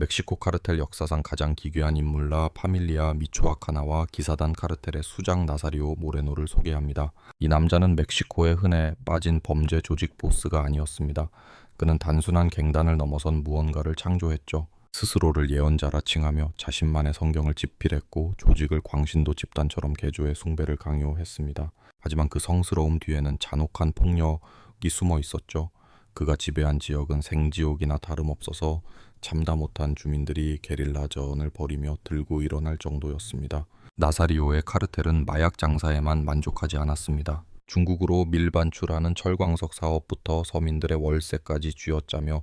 멕시코 카르텔 역사상 가장 기괴한 인물 라 파밀리아 미초아카나와 기사단 카르텔의 수장 나사리오 모레노를 소개합니다. 이 남자는 멕시코의 흔해 빠진 범죄 조직 보스가 아니었습니다. 그는 단순한 갱단을 넘어선 무언가를 창조했죠. 스스로를 예언자라 칭하며 자신만의 성경을 집필했고 조직을 광신도 집단처럼 개조해 숭배를 강요했습니다. 하지만 그 성스러움 뒤에는 잔혹한 폭력이 숨어 있었죠. 그가 지배한 지역은 생지옥이나 다름없어서 참다 못한 주민들이 게릴라전을 벌이며 들고 일어날 정도였습니다. 나사리오의 카르텔은 마약 장사에만 만족하지 않았습니다. 중국으로 밀반출하는 철광석 사업부터 서민들의 월세까지 쥐어짜며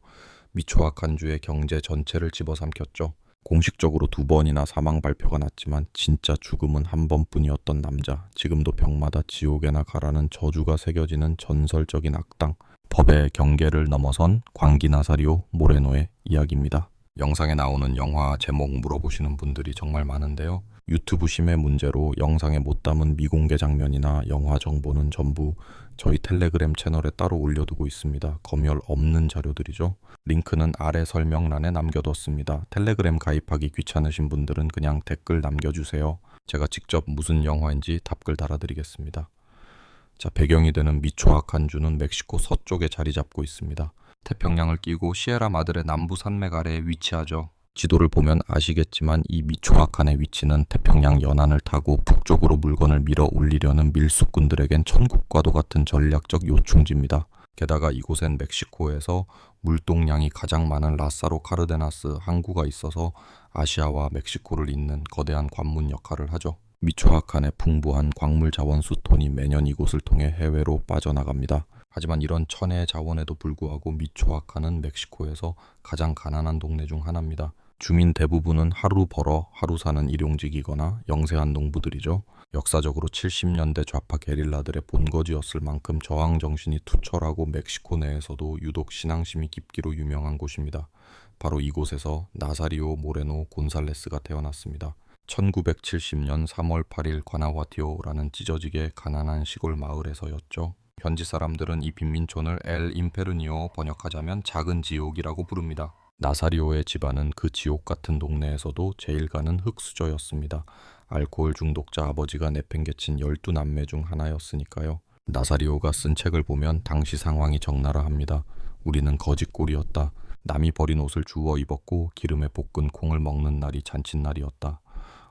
미초아칸주의 경제 전체를 집어삼켰죠. 공식적으로 2번이나 사망 발표가 났지만 진짜 죽음은 한 번뿐이었던 남자. 지금도 병마다 지옥에나 가라는 저주가 새겨지는 전설적인 악당. 법의 경계를 넘어선 광기 나사리오 모레노의 이야기입니다. 영상에 나오는 영화 제목 물어보시는 분들이 정말 많은데요. 유튜브 심해 문제로 영상에 못 담은 미공개 장면이나 영화 정보는 전부 저희 텔레그램 채널에 따로 올려두고 있습니다. 검열 없는 자료들이죠. 링크는 아래 설명란에 남겨뒀습니다. 텔레그램 가입하기 귀찮으신 분들은 그냥 댓글 남겨주세요. 제가 직접 무슨 영화인지 답글 달아드리겠습니다. 자, 배경이 되는 미초아칸주는 멕시코 서쪽에 자리 잡고 있습니다. 태평양을 끼고 시에라 마드레 남부 산맥 아래에 위치하죠. 지도를 보면 아시겠지만 이 미초아칸의 위치는 태평양 연안을 타고 북쪽으로 물건을 밀어 올리려는 밀수꾼들에겐 천국과도 같은 전략적 요충지입니다. 게다가 이곳엔 멕시코에서 물동량이 가장 많은 라사로 카르데나스 항구가 있어서 아시아와 멕시코를 잇는 거대한 관문 역할을 하죠. 미초아칸의 풍부한 광물 자원 수톤이 매년 이곳을 통해 해외로 빠져나갑니다. 하지만 이런 천혜의 자원에도 불구하고 미초아칸은 멕시코에서 가장 가난한 동네 중 하나입니다. 주민 대부분은 하루 벌어 하루 사는 일용직이거나 영세한 농부들이죠. 역사적으로 70년대 좌파 게릴라들의 본거지였을 만큼 저항 정신이 투철하고 멕시코 내에서도 유독 신앙심이 깊기로 유명한 곳입니다. 바로 이곳에서 나사리오 모레노 곤살레스가 태어났습니다. 1970년 3월 8일 과나후아티오라는 찢어지게 가난한 시골 마을에서였죠. 현지 사람들은 이 빈민촌을 엘 임페르니오, 번역하자면 작은 지옥이라고 부릅니다. 나사리오의 집안은 그 지옥 같은 동네에서도 제일 가는 흙수저였습니다. 알코올 중독자 아버지가 내팽개친 12남매 중 하나였으니까요. 나사리오가 쓴 책을 보면 당시 상황이 적나라합니다. 우리는 거짓골이었다. 남이 버린 옷을 주워 입었고 기름에 볶은 콩을 먹는 날이 잔칫날이었다.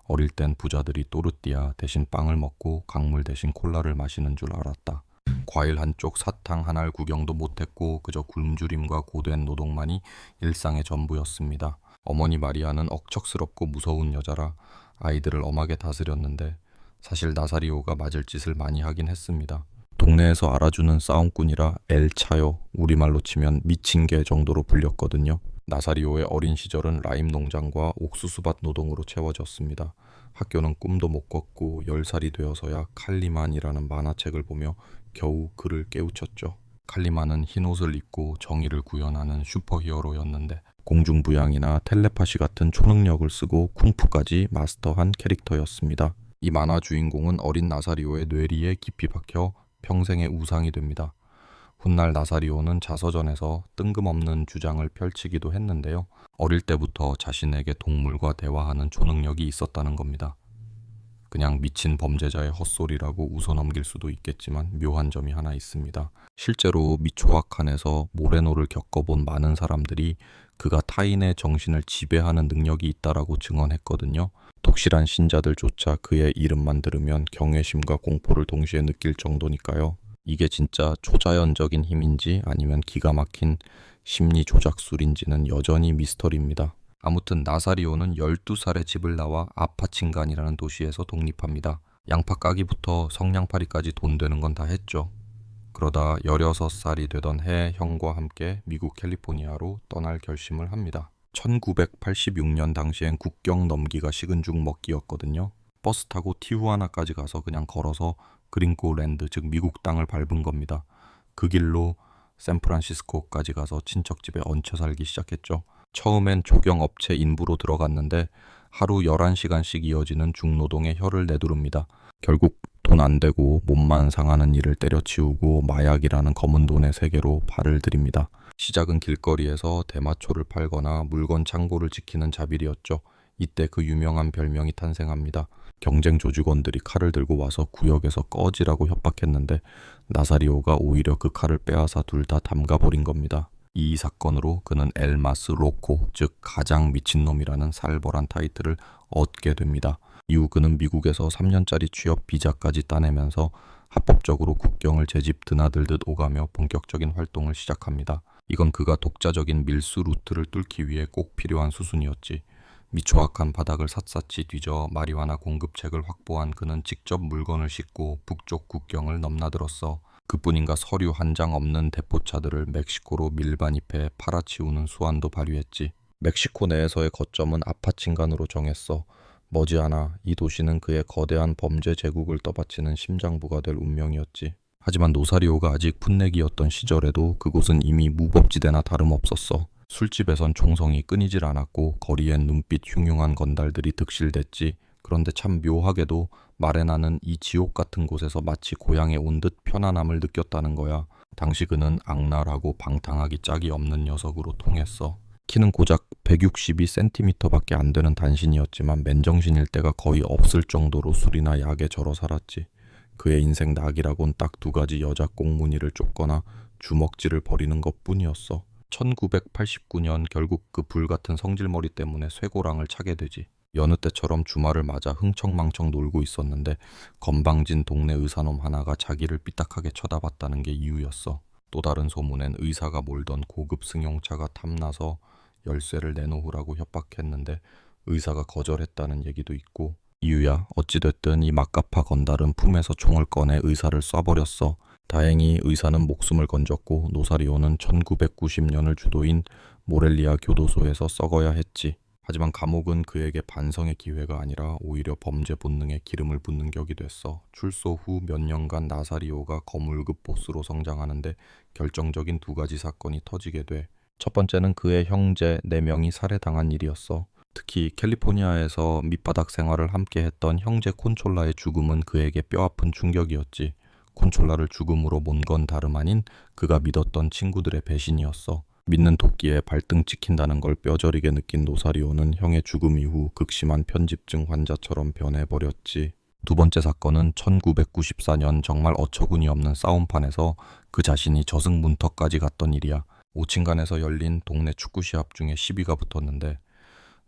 어릴 땐 부자들이 또르띠아 대신 빵을 먹고 강물 대신 콜라를 마시는 줄 알았다. 과일 한쪽 사탕 한 알 구경도 못했고 그저 굶주림과 고된 노동만이 일상의 전부였습니다. 어머니 마리아는 억척스럽고 무서운 여자라 아이들을 엄하게 다스렸는데 사실 나사리오가 맞을 짓을 많이 하긴 했습니다. 동네에서 알아주는 싸움꾼이라 엘 차요, 우리말로 치면 미친 개 정도로 불렸거든요. 나사리오의 어린 시절은 라임 농장과 옥수수밭 노동으로 채워졌습니다. 학교는 꿈도 못 꿨고 10살이 되어서야 칼리만이라는 만화책을 보며 겨우 그를 깨우쳤죠. 칼리만은 흰옷을 입고 정의를 구현하는 슈퍼히어로였는데 공중부양이나 텔레파시 같은 초능력을 쓰고 쿵푸까지 마스터한 캐릭터였습니다. 이 만화 주인공은 어린 나사리오의 뇌리에 깊이 박혀 평생의 우상이 됩니다. 훗날 나사리오는 자서전에서 뜬금없는 주장을 펼치기도 했는데요. 어릴 때부터 자신에게 동물과 대화하는 초능력이 있었다는 겁니다. 그냥 미친 범죄자의 헛소리라고 웃어넘길 수도 있겠지만 묘한 점이 하나 있습니다. 실제로 미초아칸에서 모레노를 겪어본 많은 사람들이 그가 타인의 정신을 지배하는 능력이 있다라고 증언했거든요. 독실한 신자들조차 그의 이름만 들으면 경외심과 공포를 동시에 느낄 정도니까요. 이게 진짜 초자연적인 힘인지 아니면 기가 막힌 심리 조작술인지는 여전히 미스터리입니다. 아무튼 나사리오는 12살에 집을 나와 아파친간이라는 도시에서 독립합니다. 양파 까기부터 성냥팔이까지 돈 되는 건 다 했죠. 그러다 16살이 되던 해에 형과 함께 미국 캘리포니아로 떠날 결심을 합니다. 1986년 당시엔 국경 넘기가 식은 죽 먹기였거든요. 버스 타고 티후아나까지 가서 그냥 걸어서 그린고랜드, 즉 미국 땅을 밟은 겁니다. 그 길로 샌프란시스코까지 가서 친척 집에 얹혀 살기 시작했죠. 처음엔 조경업체 인부로 들어갔는데 하루 11시간씩 이어지는 중노동에 혀를 내두릅니다. 결국 돈 안 되고 몸만 상하는 일을 때려치우고 마약이라는 검은 돈의 세계로 발을 들입니다. 시작은 길거리에서 대마초를 팔거나 물건 창고를 지키는 자빌이었죠. 이때 그 유명한 별명이 탄생합니다. 경쟁 조직원들이 칼을 들고 와서 구역에서 꺼지라고 협박했는데 나사리오가 오히려 그 칼을 빼앗아 둘 다 담가버린 겁니다. 이 사건으로 그는 엘마스 로코, 즉 가장 미친놈이라는 살벌한 타이틀을 얻게 됩니다. 이후 그는 미국에서 3년짜리 취업 비자까지 따내면서 합법적으로 국경을 제 집 드나들듯 오가며 본격적인 활동을 시작합니다. 이건 그가 독자적인 밀수 루트를 뚫기 위해 꼭 필요한 수순이었지. 미초악한 바닥을 샅샅이 뒤져 마리화나 공급책을 확보한 그는 직접 물건을 싣고 북쪽 국경을 넘나들었어. 그뿐인가 서류 한 장 없는 대포차들을 멕시코로 밀반입해 팔아치우는 수완도 발휘했지. 멕시코 내에서의 거점은 아파친간으로 정했어. 머지않아 이 도시는 그의 거대한 범죄 제국을 떠받치는 심장부가 될 운명이었지. 하지만 노사리오가 아직 풋내기였던 시절에도 그곳은 이미 무법지대나 다름없었어. 술집에선 총성이 끊이질 않았고 거리엔 눈빛 흉흉한 건달들이 득실댔지. 그런데 참 묘하게도 마레나는 이 지옥 같은 곳에서 마치 고향에 온 듯 편안함을 느꼈다는 거야. 당시 그는 악랄하고 방탕하기 짝이 없는 녀석으로 통했어. 키는 고작 162cm밖에 안 되는 단신이었지만 맨정신일 때가 거의 없을 정도로 술이나 약에 절어 살았지. 그의 인생 낙이라곤 딱 두 가지 여자 꽁무니를 쫓거나 주먹질을 벌이는 것뿐이었어. 1989년 결국 그 불같은 성질머리 때문에 쇠고랑을 차게 되지. 여느 때처럼 주말을 맞아 흥청망청 놀고 있었는데 건방진 동네 의사놈 하나가 자기를 삐딱하게 쳐다봤다는 게 이유였어. 또 다른 소문엔 의사가 몰던 고급 승용차가 탐나서 열쇠를 내놓으라고 협박했는데 의사가 거절했다는 얘기도 있고. 이유야 어찌됐든 이 막가파 건달은 품에서 총을 꺼내 의사를 쏴버렸어. 다행히 의사는 목숨을 건졌고 노사리오는 1990년을 주도인 모렐리아 교도소에서 썩어야 했지. 하지만 감옥은 그에게 반성의 기회가 아니라 오히려 범죄 본능에 기름을 붓는 격이 됐어. 출소 후 몇 년간 나사리오가 거물급 보스로 성장하는데 결정적인 두 가지 사건이 터지게 돼. 첫 번째는 그의 형제 4명이 살해당한 일이었어. 특히 캘리포니아에서 밑바닥 생활을 함께 했던 형제 콘촐라의 죽음은 그에게 뼈아픈 충격이었지. 콘촐라를 죽음으로 몬 건 다름 아닌 그가 믿었던 친구들의 배신이었어. 믿는 도끼에 발등 찍힌다는 걸 뼈저리게 느낀 노사리오는 형의 죽음 이후 극심한 편집증 환자처럼 변해버렸지. 두 번째 사건은 1994년 정말 어처구니 없는 싸움판에서 그 자신이 저승문턱까지 갔던 일이야. 5층간에서 열린 동네 축구 시합 중에 시비가 붙었는데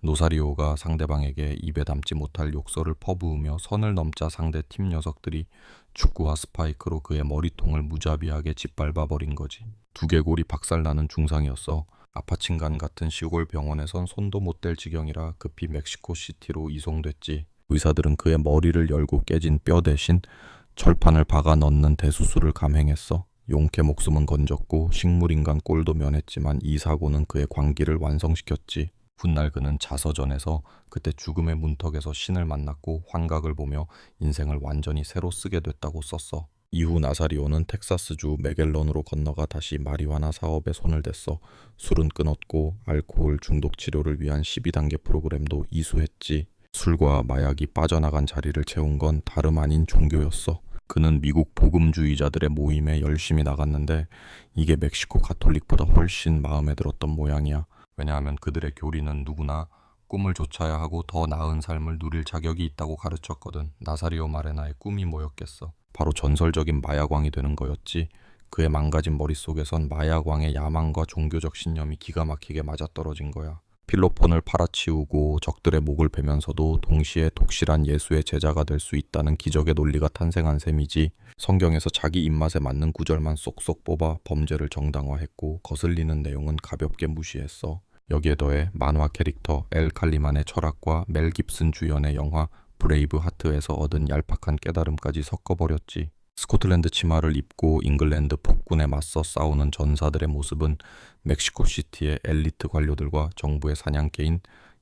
노사리오가 상대방에게 입에 담지 못할 욕설을 퍼부으며 선을 넘자 상대 팀 녀석들이 축구와 스파이크로 그의 머리통을 무자비하게 짓밟아버린 거지. 두개골이 박살나는 중상이었어. 아파친간 같은 시골 병원에선 손도 못 댈 지경이라 급히 멕시코시티로 이송됐지. 의사들은 그의 머리를 열고 깨진 뼈 대신 철판을 박아 넣는 대수술을 감행했어. 용케 목숨은 건졌고 식물인간 꼴도 면했지만 이 사고는 그의 광기를 완성시켰지. 훗날 그는 자서전에서 그때 죽음의 문턱에서 신을 만났고 환각을 보며 인생을 완전히 새로 쓰게 됐다고 썼어. 이후 나사리오는 텍사스주 메갤런으로 건너가 다시 마리화나 사업에 손을 댔어. 술은 끊었고 알코올 중독 치료를 위한 12단계 프로그램도 이수했지. 술과 마약이 빠져나간 자리를 채운 건 다름 아닌 종교였어. 그는 미국 복음주의자들의 모임에 열심히 나갔는데 이게 멕시코 가톨릭보다 훨씬 마음에 들었던 모양이야. 왜냐하면 그들의 교리는 누구나 꿈을 좇아야 하고 더 나은 삶을 누릴 자격이 있다고 가르쳤거든. 나사리오 마레나의 꿈이 뭐였겠어? 바로 전설적인 마약왕이 되는 거였지. 그의 망가진 머릿속에선 마약왕의 야망과 종교적 신념이 기가 막히게 맞아떨어진 거야. 필로폰을 팔아치우고 적들의 목을 베면서도 동시에 독실한 예수의 제자가 될 수 있다는 기적의 논리가 탄생한 셈이지. 성경에서 자기 입맛에 맞는 구절만 쏙쏙 뽑아 범죄를 정당화했고 거슬리는 내용은 가볍게 무시했어. 여기에 더해 만화 캐릭터 엘 칼리만의 철학과 멜 깁슨 주연의 영화 브레이브 하트에서 얻은 얄팍한 깨달음까지 섞어버렸지. 스코틀랜드 치마를 입고 잉글랜드 폭군에 맞서 싸우는 전사들의 모습은 멕시코시티의 엘리트 관료들과 정부의 사냥개인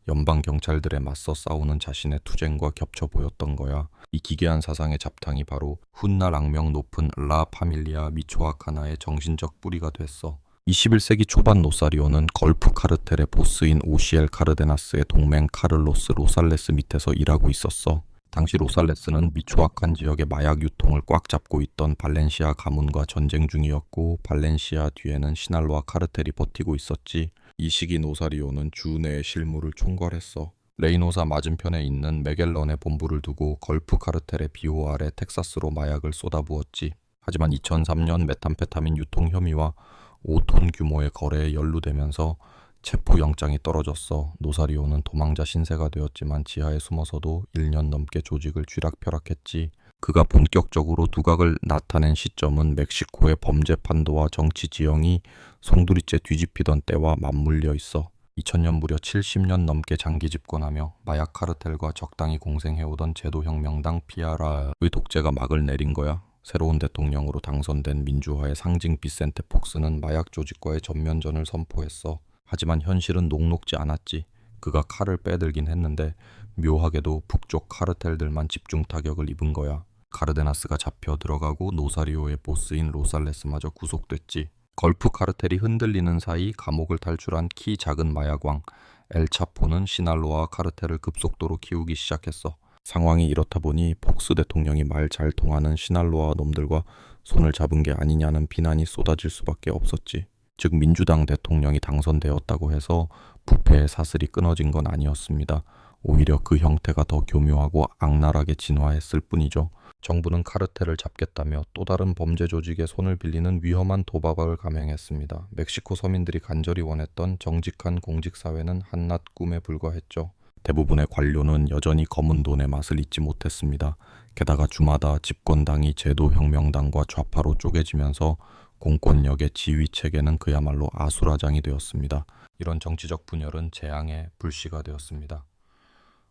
연방경찰들에 맞서 싸우는 자신의 투쟁과 겹쳐 보였던 거야. 이 기괴한 사상의 잡탕이 바로 훗날 악명 높은 라 파밀리아 미초아카나의 정신적 뿌리가 됐어. 21세기 초반 노사리오는 걸프 카르텔의 보스인 오시엘 카르데나스의 동맹 카를로스 로살레스 밑에서 일하고 있었어. 당시 로살레스는 미초아칸 지역의 마약 유통을 꽉 잡고 있던 발렌시아 가문과 전쟁 중이었고, 발렌시아 뒤에는 시날로아 카르텔이 버티고 있었지. 이 시기 노사리오는 주 내의 실무를 총괄했어. 레이노사 맞은편에 있는 메겔런에 본부를 두고 걸프 카르텔의 비호 아래 텍사스로 마약을 쏟아부었지. 하지만 2003년 메탐페타민 유통 혐의와 5톤 규모의 거래에 연루되면서 체포영장이 떨어졌어. 노사리오는 도망자 신세가 되었지만 지하에 숨어서도 1년 넘게 조직을 쥐락펴락했지. 그가 본격적으로 두각을 나타낸 시점은 멕시코의 범죄 판도와 정치 지형이 송두리째 뒤집히던 때와 맞물려 있어. 2000년 무려 70년 넘게 장기 집권하며 마약 카르텔과 적당히 공생해오던 제도혁명당 피아라의 독재가 막을 내린 거야. 새로운 대통령으로 당선된 민주화의 상징 비센테 폭스는 마약 조직과의 전면전을 선포했어. 하지만 현실은 녹록지 않았지. 그가 칼을 빼들긴 했는데 묘하게도 북쪽 카르텔들만 집중 타격을 입은 거야. 카르데나스가 잡혀 들어가고 노사리오의 보스인 로살레스마저 구속됐지. 걸프 카르텔이 흔들리는 사이 감옥을 탈출한 키 작은 마약왕 엘차포는 시날로아 카르텔을 급속도로 키우기 시작했어. 상황이 이렇다 보니 폭스 대통령이 말 잘 통하는 시날로아 놈들과 손을 잡은 게 아니냐는 비난이 쏟아질 수밖에 없었지. 즉 민주당 대통령이 당선되었다고 해서 부패의 사슬이 끊어진 건 아니었습니다. 오히려 그 형태가 더 교묘하고 악랄하게 진화했을 뿐이죠. 정부는 카르텔을 잡겠다며 또 다른 범죄 조직의 손을 빌리는 위험한 도박을 감행했습니다. 멕시코 서민들이 간절히 원했던 정직한 공직사회는 한낱 꿈에 불과했죠. 대부분의 관료는 여전히 검은 돈의 맛을 잊지 못했습니다. 게다가 주마다 집권당이 제도혁명당과 좌파로 쪼개지면서 공권력의 지휘체계는 그야말로 아수라장이 되었습니다. 이런 정치적 분열은 재앙의 불씨가 되었습니다.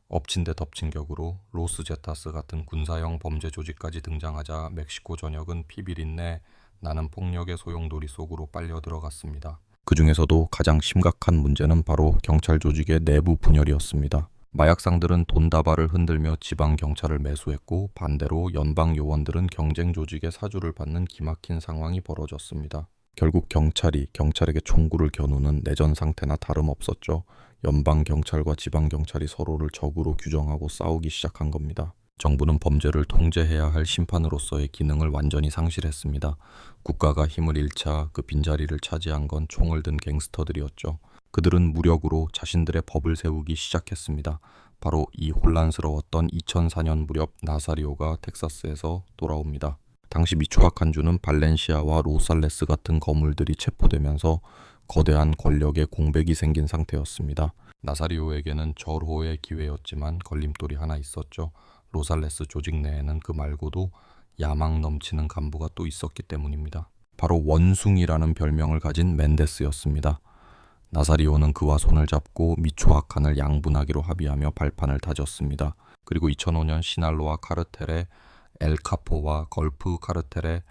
엎친 데 덮친 격으로 로스 제타스 같은 군사형 범죄 조직까지 등장하자 멕시코 전역은 피비린내 나는 폭력의 소용돌이 속으로 빨려 들어갔습니다. 그 중에서도 가장 심각한 문제는 바로 경찰 조직의 내부 분열이었습니다. 마약상들은 돈다발을 흔들며 지방 경찰을 매수했고 반대로 연방 요원들은 경쟁 조직의 사주를 받는 기막힌 상황이 벌어졌습니다. 결국 경찰이 경찰에게 총구를 겨누는 내전 상태나 다름없었죠. 연방 경찰과 지방 경찰이 서로를 적으로 규정하고 싸우기 시작한 겁니다. 정부는 범죄를 통제해야 할 심판으로서의 기능을 완전히 상실했습니다. 국가가 힘을 잃자 그 빈자리를 차지한 건 총을 든 갱스터들이었죠. 그들은 무력으로 자신들의 법을 세우기 시작했습니다. 바로 이 혼란스러웠던 2004년 무렵 나사리오가 텍사스에서 돌아옵니다. 당시 미초아칸주는 발렌시아와 로살레스 같은 거물들이 체포되면서 거대한 권력의 공백이 생긴 상태였습니다. 나사리오에게는 절호의 기회였지만 걸림돌이 하나 있었죠. 로살레스 조직 내에는 그 말고도 야망 넘치는 간부가 또 있었기 때문입니다. 바로 원숭이라는 별명을 가진 멘데스였습니다. 나사리오는 그와 손을 잡고 미초아칸을 양분하기로 합의하며 발판을 다졌습니다. 그리고 2005년 시날로아 카르텔의 엘카포와 걸프 카르텔의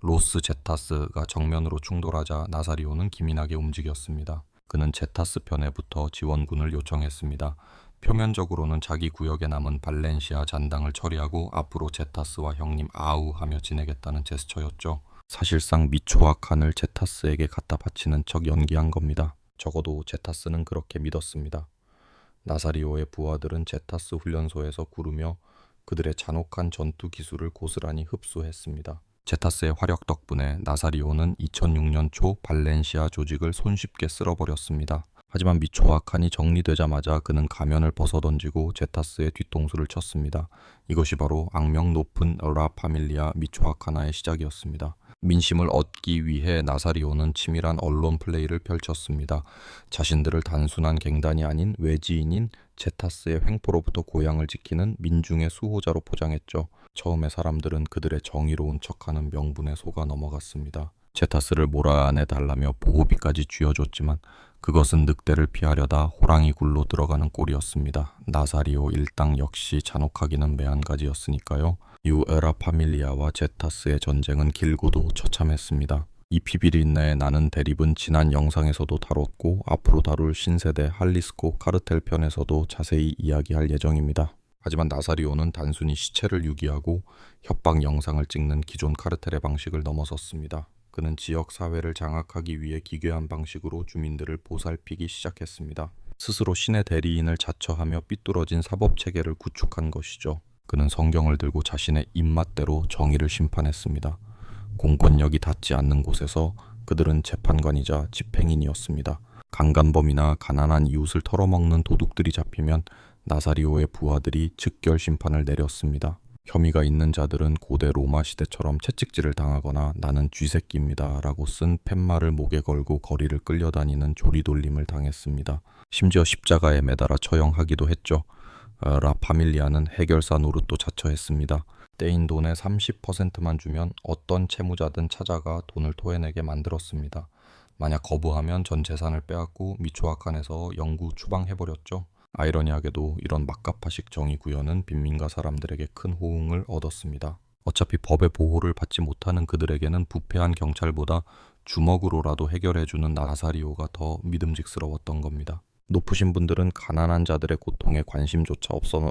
로스 제타스가 정면으로 충돌하자 나사리오는 기민하게 움직였습니다. 그는 제타스 편에 붙어 지원군을 요청했습니다. 표면적으로는 자기 구역에 남은 발렌시아 잔당을 처리하고 앞으로 제타스와 형님 아우하며 지내겠다는 제스처였죠. 사실상 미초아칸을 제타스에게 갖다 바치는 척 연기한 겁니다. 적어도 제타스는 그렇게 믿었습니다. 나사리오의 부하들은 제타스 훈련소에서 구르며 그들의 잔혹한 전투 기술을 고스란히 흡수했습니다. 제타스의 화력 덕분에 나사리오는 2006년 초 발렌시아 조직을 손쉽게 쓸어버렸습니다. 하지만 미초아칸이 정리되자마자 그는 가면을 벗어던지고 제타스의 뒤통수를 쳤습니다. 이것이 바로 악명 높은 라 파밀리아 미초아카나의 시작이었습니다. 민심을 얻기 위해 나사리오는 치밀한 언론 플레이를 펼쳤습니다. 자신들을 단순한 갱단이 아닌 외지인인 제타스의 횡포로부터 고향을 지키는 민중의 수호자로 포장했죠. 처음에 사람들은 그들의 정의로운 척하는 명분에 속아 넘어갔습니다. 제타스를 몰아내달라며 보호비까지 쥐어줬지만 그것은 늑대를 피하려다 호랑이 굴로 들어가는 꼴이었습니다. 나사리오 일당 역시 잔혹하기는 매한가지였으니까요. 유에라 파밀리아와 제타스의 전쟁은 길고도 처참했습니다. 이 피비린내에 나는 대립은 지난 영상에서도 다뤘고 앞으로 다룰 신세대 할리스코 카르텔 편에서도 자세히 이야기할 예정입니다. 하지만 나사리오는 단순히 시체를 유기하고 협박 영상을 찍는 기존 카르텔의 방식을 넘어섰습니다. 그는 지역 사회를 장악하기 위해 기괴한 방식으로 주민들을 보살피기 시작했습니다. 스스로 신의 대리인을 자처하며 삐뚤어진 사법체계를 구축한 것이죠. 그는 성경을 들고 자신의 입맛대로 정의를 심판했습니다. 공권력이 닿지 않는 곳에서 그들은 재판관이자 집행인이었습니다. 강간범이나 가난한 이웃을 털어먹는 도둑들이 잡히면 나사리오의 부하들이 즉결 심판을 내렸습니다. 혐의가 있는 자들은 고대 로마 시대처럼 채찍질을 당하거나 나는 쥐새끼입니다 라고 쓴 팻말을 목에 걸고 거리를 끌려다니는 조리돌림을 당했습니다. 심지어 십자가에 매달아 처형하기도 했죠. 라 파밀리아는 해결사 노릇도 자처했습니다. 떼인 돈의 30%만 주면 어떤 채무자든 찾아가 돈을 토해내게 만들었습니다. 만약 거부하면 전 재산을 빼앗고 미초아칸에서 영구 추방해버렸죠. 아이러니하게도 이런 막가파식 정의 구현은 빈민가 사람들에게 큰 호응을 얻었습니다. 어차피 법의 보호를 받지 못하는 그들에게는 부패한 경찰보다 주먹으로라도 해결해주는 나사리오가 더 믿음직스러웠던 겁니다. 높으신 분들은 가난한 자들의 고통에 관심조차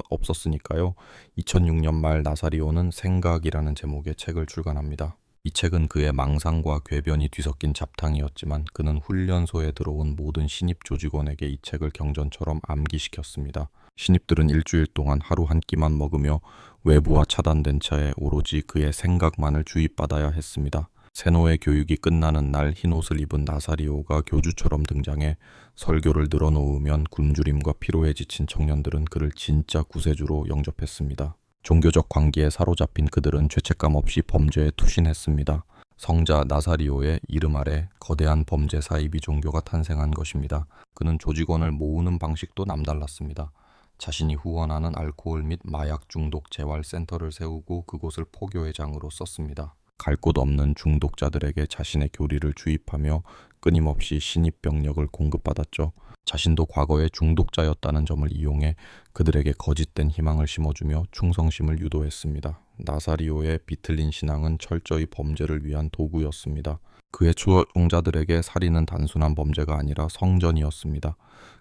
없었으니까요. 2006년 말 나사리오는 생각이라는 제목의 책을 출간합니다. 이 책은 그의 망상과 궤변이 뒤섞인 잡탕이었지만 그는 훈련소에 들어온 모든 신입 조직원에게 이 책을 경전처럼 암기시켰습니다. 신입들은 일주일 동안 하루 한 끼만 먹으며 외부와 차단된 차에 오로지 그의 생각만을 주입받아야 했습니다. 세노의 교육이 끝나는 날 흰옷을 입은 나사리오가 교주처럼 등장해 설교를 늘어놓으면 굶주림과 피로에 지친 청년들은 그를 진짜 구세주로 영접했습니다. 종교적 관계에 사로잡힌 그들은 죄책감 없이 범죄에 투신했습니다. 성자 나사리오의 이름 아래 거대한 범죄 사이비 종교가 탄생한 것입니다. 그는 조직원을 모으는 방식도 남달랐습니다. 자신이 후원하는 알코올 및 마약 중독 재활 센터를 세우고 그곳을 포교의 장으로 썼습니다. 갈 곳 없는 중독자들에게 자신의 교리를 주입하며 끊임없이 신입 병력을 공급받았죠. 자신도 과거에 중독자였다는 점을 이용해 그들에게 거짓된 희망을 심어주며 충성심을 유도했습니다. 나사리오의 비틀린 신앙은 철저히 범죄를 위한 도구였습니다. 그의 추종자들에게 살인은 단순한 범죄가 아니라 성전이었습니다.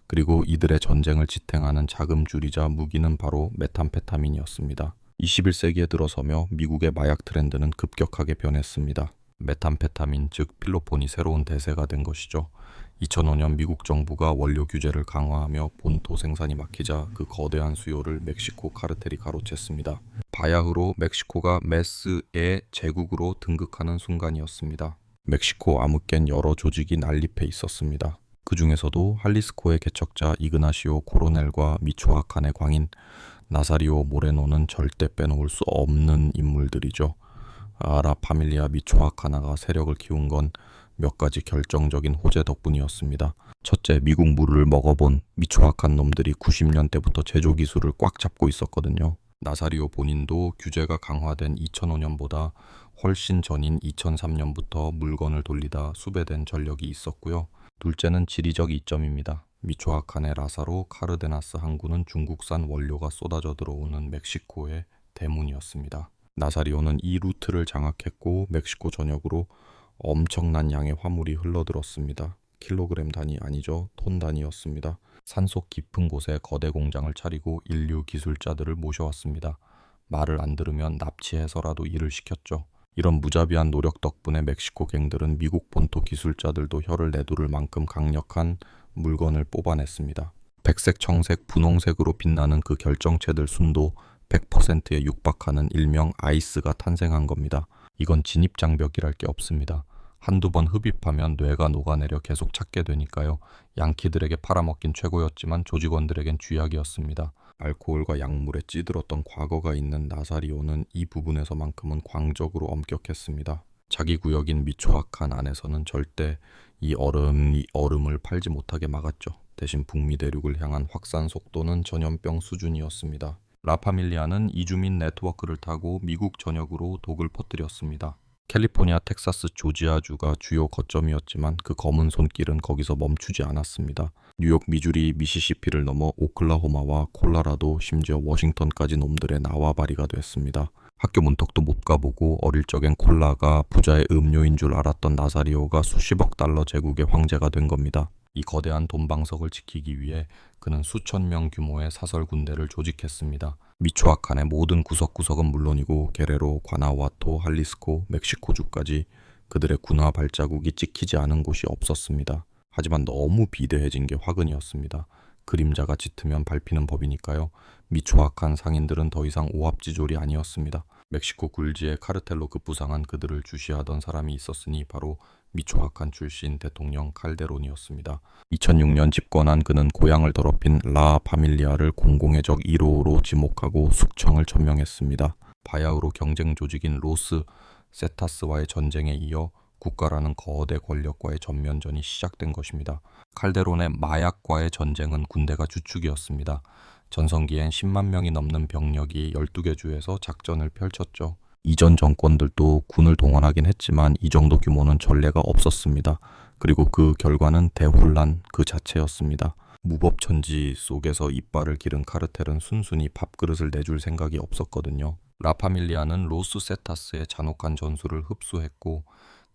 그리고 이들의 전쟁을 지탱하는 자금줄이자 무기는 바로 메탐페타민이었습니다. 21세기에 들어서며 미국의 마약 트렌드는 급격하게 변했습니다. 메탐페타민, 즉 필로폰이 새로운 대세가 된 것이죠. 2005년 미국 정부가 원료 규제를 강화하며 본토 생산이 막히자 그 거대한 수요를 멕시코 카르텔이 가로챘습니다. 바야흐로 멕시코가 메스의 제국으로 등극하는 순간이었습니다. 멕시코 아무깬 여러 조직이 난립해 있었습니다. 그 중에서도 할리스코의 개척자 이그나시오 코로넬과 미초아칸의 광인 나사리오 모레노는 절대 빼놓을 수 없는 인물들이죠. 라 파밀리아 미초아카나가 세력을 키운 건 몇 가지 결정적인 호재 덕분이었습니다. 첫째, 미국 물을 먹어본 미초아칸 놈들이 90년대부터 제조 기술을 꽉 잡고 있었거든요. 나사리오 본인도 규제가 강화된 2005년보다 훨씬 전인 2003년부터 물건을 돌리다 수배된 전력이 있었고요. 둘째는 지리적 이점입니다. 미초아칸의 라사로 카르데나스 항구는 중국산 원료가 쏟아져 들어오는 멕시코의 대문이었습니다. 나사리오는 이 루트를 장악했고 멕시코 전역으로 엄청난 양의 화물이 흘러들었습니다. 킬로그램 단위 아니죠, 톤 단위였습니다. 산속 깊은 곳에 거대 공장을 차리고 인류 기술자들을 모셔왔습니다. 말을 안 들으면 납치해서라도 일을 시켰죠. 이런 무자비한 노력 덕분에 멕시코 갱들은 미국 본토 기술자들도 혀를 내두를 만큼 강력한 물건을 뽑아냈습니다. 백색, 청색, 분홍색으로 빛나는 그 결정체들 순도 100%에 육박하는 일명 아이스가 탄생한 겁니다. 이건 진입장벽이랄 게 없습니다. 한두 번 흡입하면 뇌가 녹아내려 계속 찾게 되니까요. 양키들에게 팔아먹긴 최고였지만 조직원들에겐 쥐약이었습니다. 알코올과 약물에 찌들었던 과거가 있는 나사리오는 이 부분에서만큼은 광적으로 엄격했습니다. 자기 구역인 미초아칸 안에서는 절대 이 얼음을 팔지 못하게 막았죠. 대신 북미 대륙을 향한 확산 속도는 전염병 수준이었습니다. 라파밀리아는 이주민 네트워크를 타고 미국 전역으로 독을 퍼뜨렸습니다. 캘리포니아, 텍사스, 조지아주가 주요 거점이었지만 그 검은 손길은 거기서 멈추지 않았습니다. 뉴욕, 미주리, 미시시피를 넘어 오클라호마와 콜라라도, 심지어 워싱턴까지 놈들의 나와바리가 됐습니다. 학교 문턱도 못 가보고 어릴 적엔 콜라가 부자의 음료인 줄 알았던 나사리오가 수십억 달러 제국의 황제가 된 겁니다. 이 거대한 돈방석을 지키기 위해 그는 수천 명 규모의 사설 군대를 조직했습니다. 미초아칸의 모든 구석구석은 물론이고 게레로, 과나와토, 할리스코, 멕시코주까지 그들의 군화 발자국이 찍히지 않은 곳이 없었습니다. 하지만 너무 비대해진 게 화근이었습니다. 그림자가 짙으면 밟히는 법이니까요. 미초아칸 상인들은 더 이상 오합지졸이 아니었습니다. 멕시코 굴지의 카르텔로 급부상한 그들을 주시하던 사람이 있었으니 바로 미초아칸 출신 대통령 칼데론이었습니다. 2006년 집권한 그는 고향을 더럽힌 라 파밀리아를 공공의 적 1호로 지목하고 숙청을 천명했습니다. 바야흐로 경쟁 조직인 로스 세타스와의 전쟁에 이어 국가라는 거대 권력과의 전면전이 시작된 것입니다. 칼데론의 마약과의 전쟁은 군대가 주축이었습니다. 전성기엔 10만 명이 넘는 병력이 12개 주에서 작전을 펼쳤죠. 이전 정권들도 군을 동원하긴 했지만 이 정도 규모는 전례가 없었습니다. 그리고 그 결과는 대혼란 그 자체였습니다. 무법천지 속에서 이빨을 기른 카르텔은 순순히 밥그릇을 내줄 생각이 없었거든요. 라파밀리아는 로스 세타스의 잔혹한 전술을 흡수했고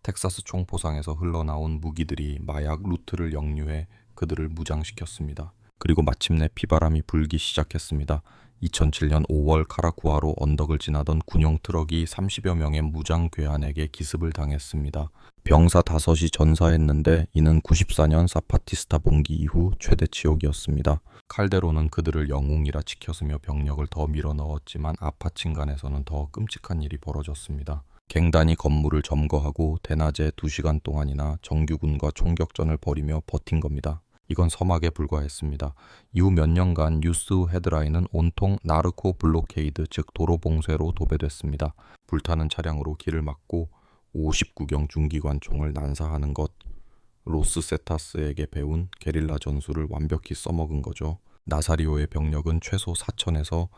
텍사스 총포상에서 흘러나온 무기들이 마약 루트를 역류해 그들을 무장시켰습니다. 그리고 마침내 피바람이 불기 시작했습니다. 2007년 5월 카라쿠아로 언덕을 지나던 군용 트럭이 30여 명의 무장 괴한에게 기습을 당했습니다. 병사 5이 전사했는데 이는 94년 사파티스타 봉기 이후 최대 치욕이었습니다. 칼데론은 그들을 영웅이라 지켰으며 병력을 더 밀어넣었지만 아파친간에서는 더 끔찍한 일이 벌어졌습니다. 갱단이 건물을 점거하고 대낮에 2시간 동안이나 정규군과 총격전을 벌이며 버틴 겁니다. 이건 서막에 불과했습니다. 이후 몇 년간 뉴스 헤드라인은 온통 나르코 블로케이드, 즉 도로 봉쇄로 도배됐습니다. 불타는 차량으로 길을 막고 59경 중기관총을 난사하는 것, 로스 세타스에게 배운 게릴라 전술을 완벽히 써먹은 거죠. 나사리오의 병력은 최소 4천에서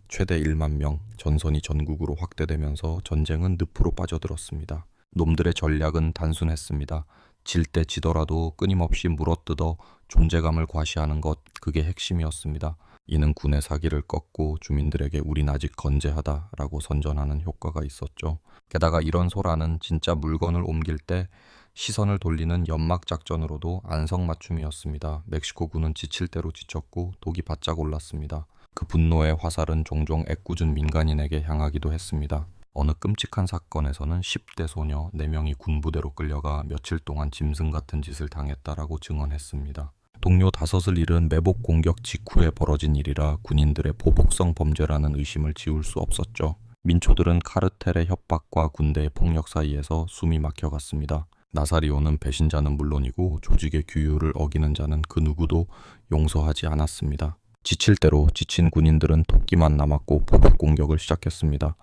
최대 1만 명, 전선이 전국으로 확대되면서 전쟁은 늪으로 빠져들었습니다. 놈들의 전략은 단순했습니다. 질 때 지더라도 끊임없이 물어뜯어 존재감을 과시하는 것, 그게 핵심이었습니다. 이는 군의 사기를 꺾고 주민들에게 우린 아직 건재하다라고 선전하는 효과가 있었죠. 게다가 이런 소라는 진짜 물건을 옮길 때 시선을 돌리는 연막 작전으로도 안성맞춤이었습니다. 멕시코군은 지칠 대로 지쳤고 독이 바짝 올랐습니다. 그 분노의 화살은 종종 애꿎은 민간인에게 향하기도 했습니다. 어느 끔찍한 사건에서는 10대 소녀 4명이 군부대로 끌려가 며칠 동안 짐승 같은 짓을 당했다라고 증언했습니다. 동료 5을 잃은 매복 공격 직후에 벌어진 일이라 군인들의 보복성 범죄라는 의심을 지울 수 없었죠. 민초들은 카르텔의 협박과 군대의 폭력 사이에서 숨이 막혀갔습니다. 나사리오는 배신자는 물론이고 조직의 규율을 어기는 자는 그 누구도 용서하지 않았습니다. 지칠 대로 지친 군인들은 토끼만 남았고 보복 공격을 시작했습니다.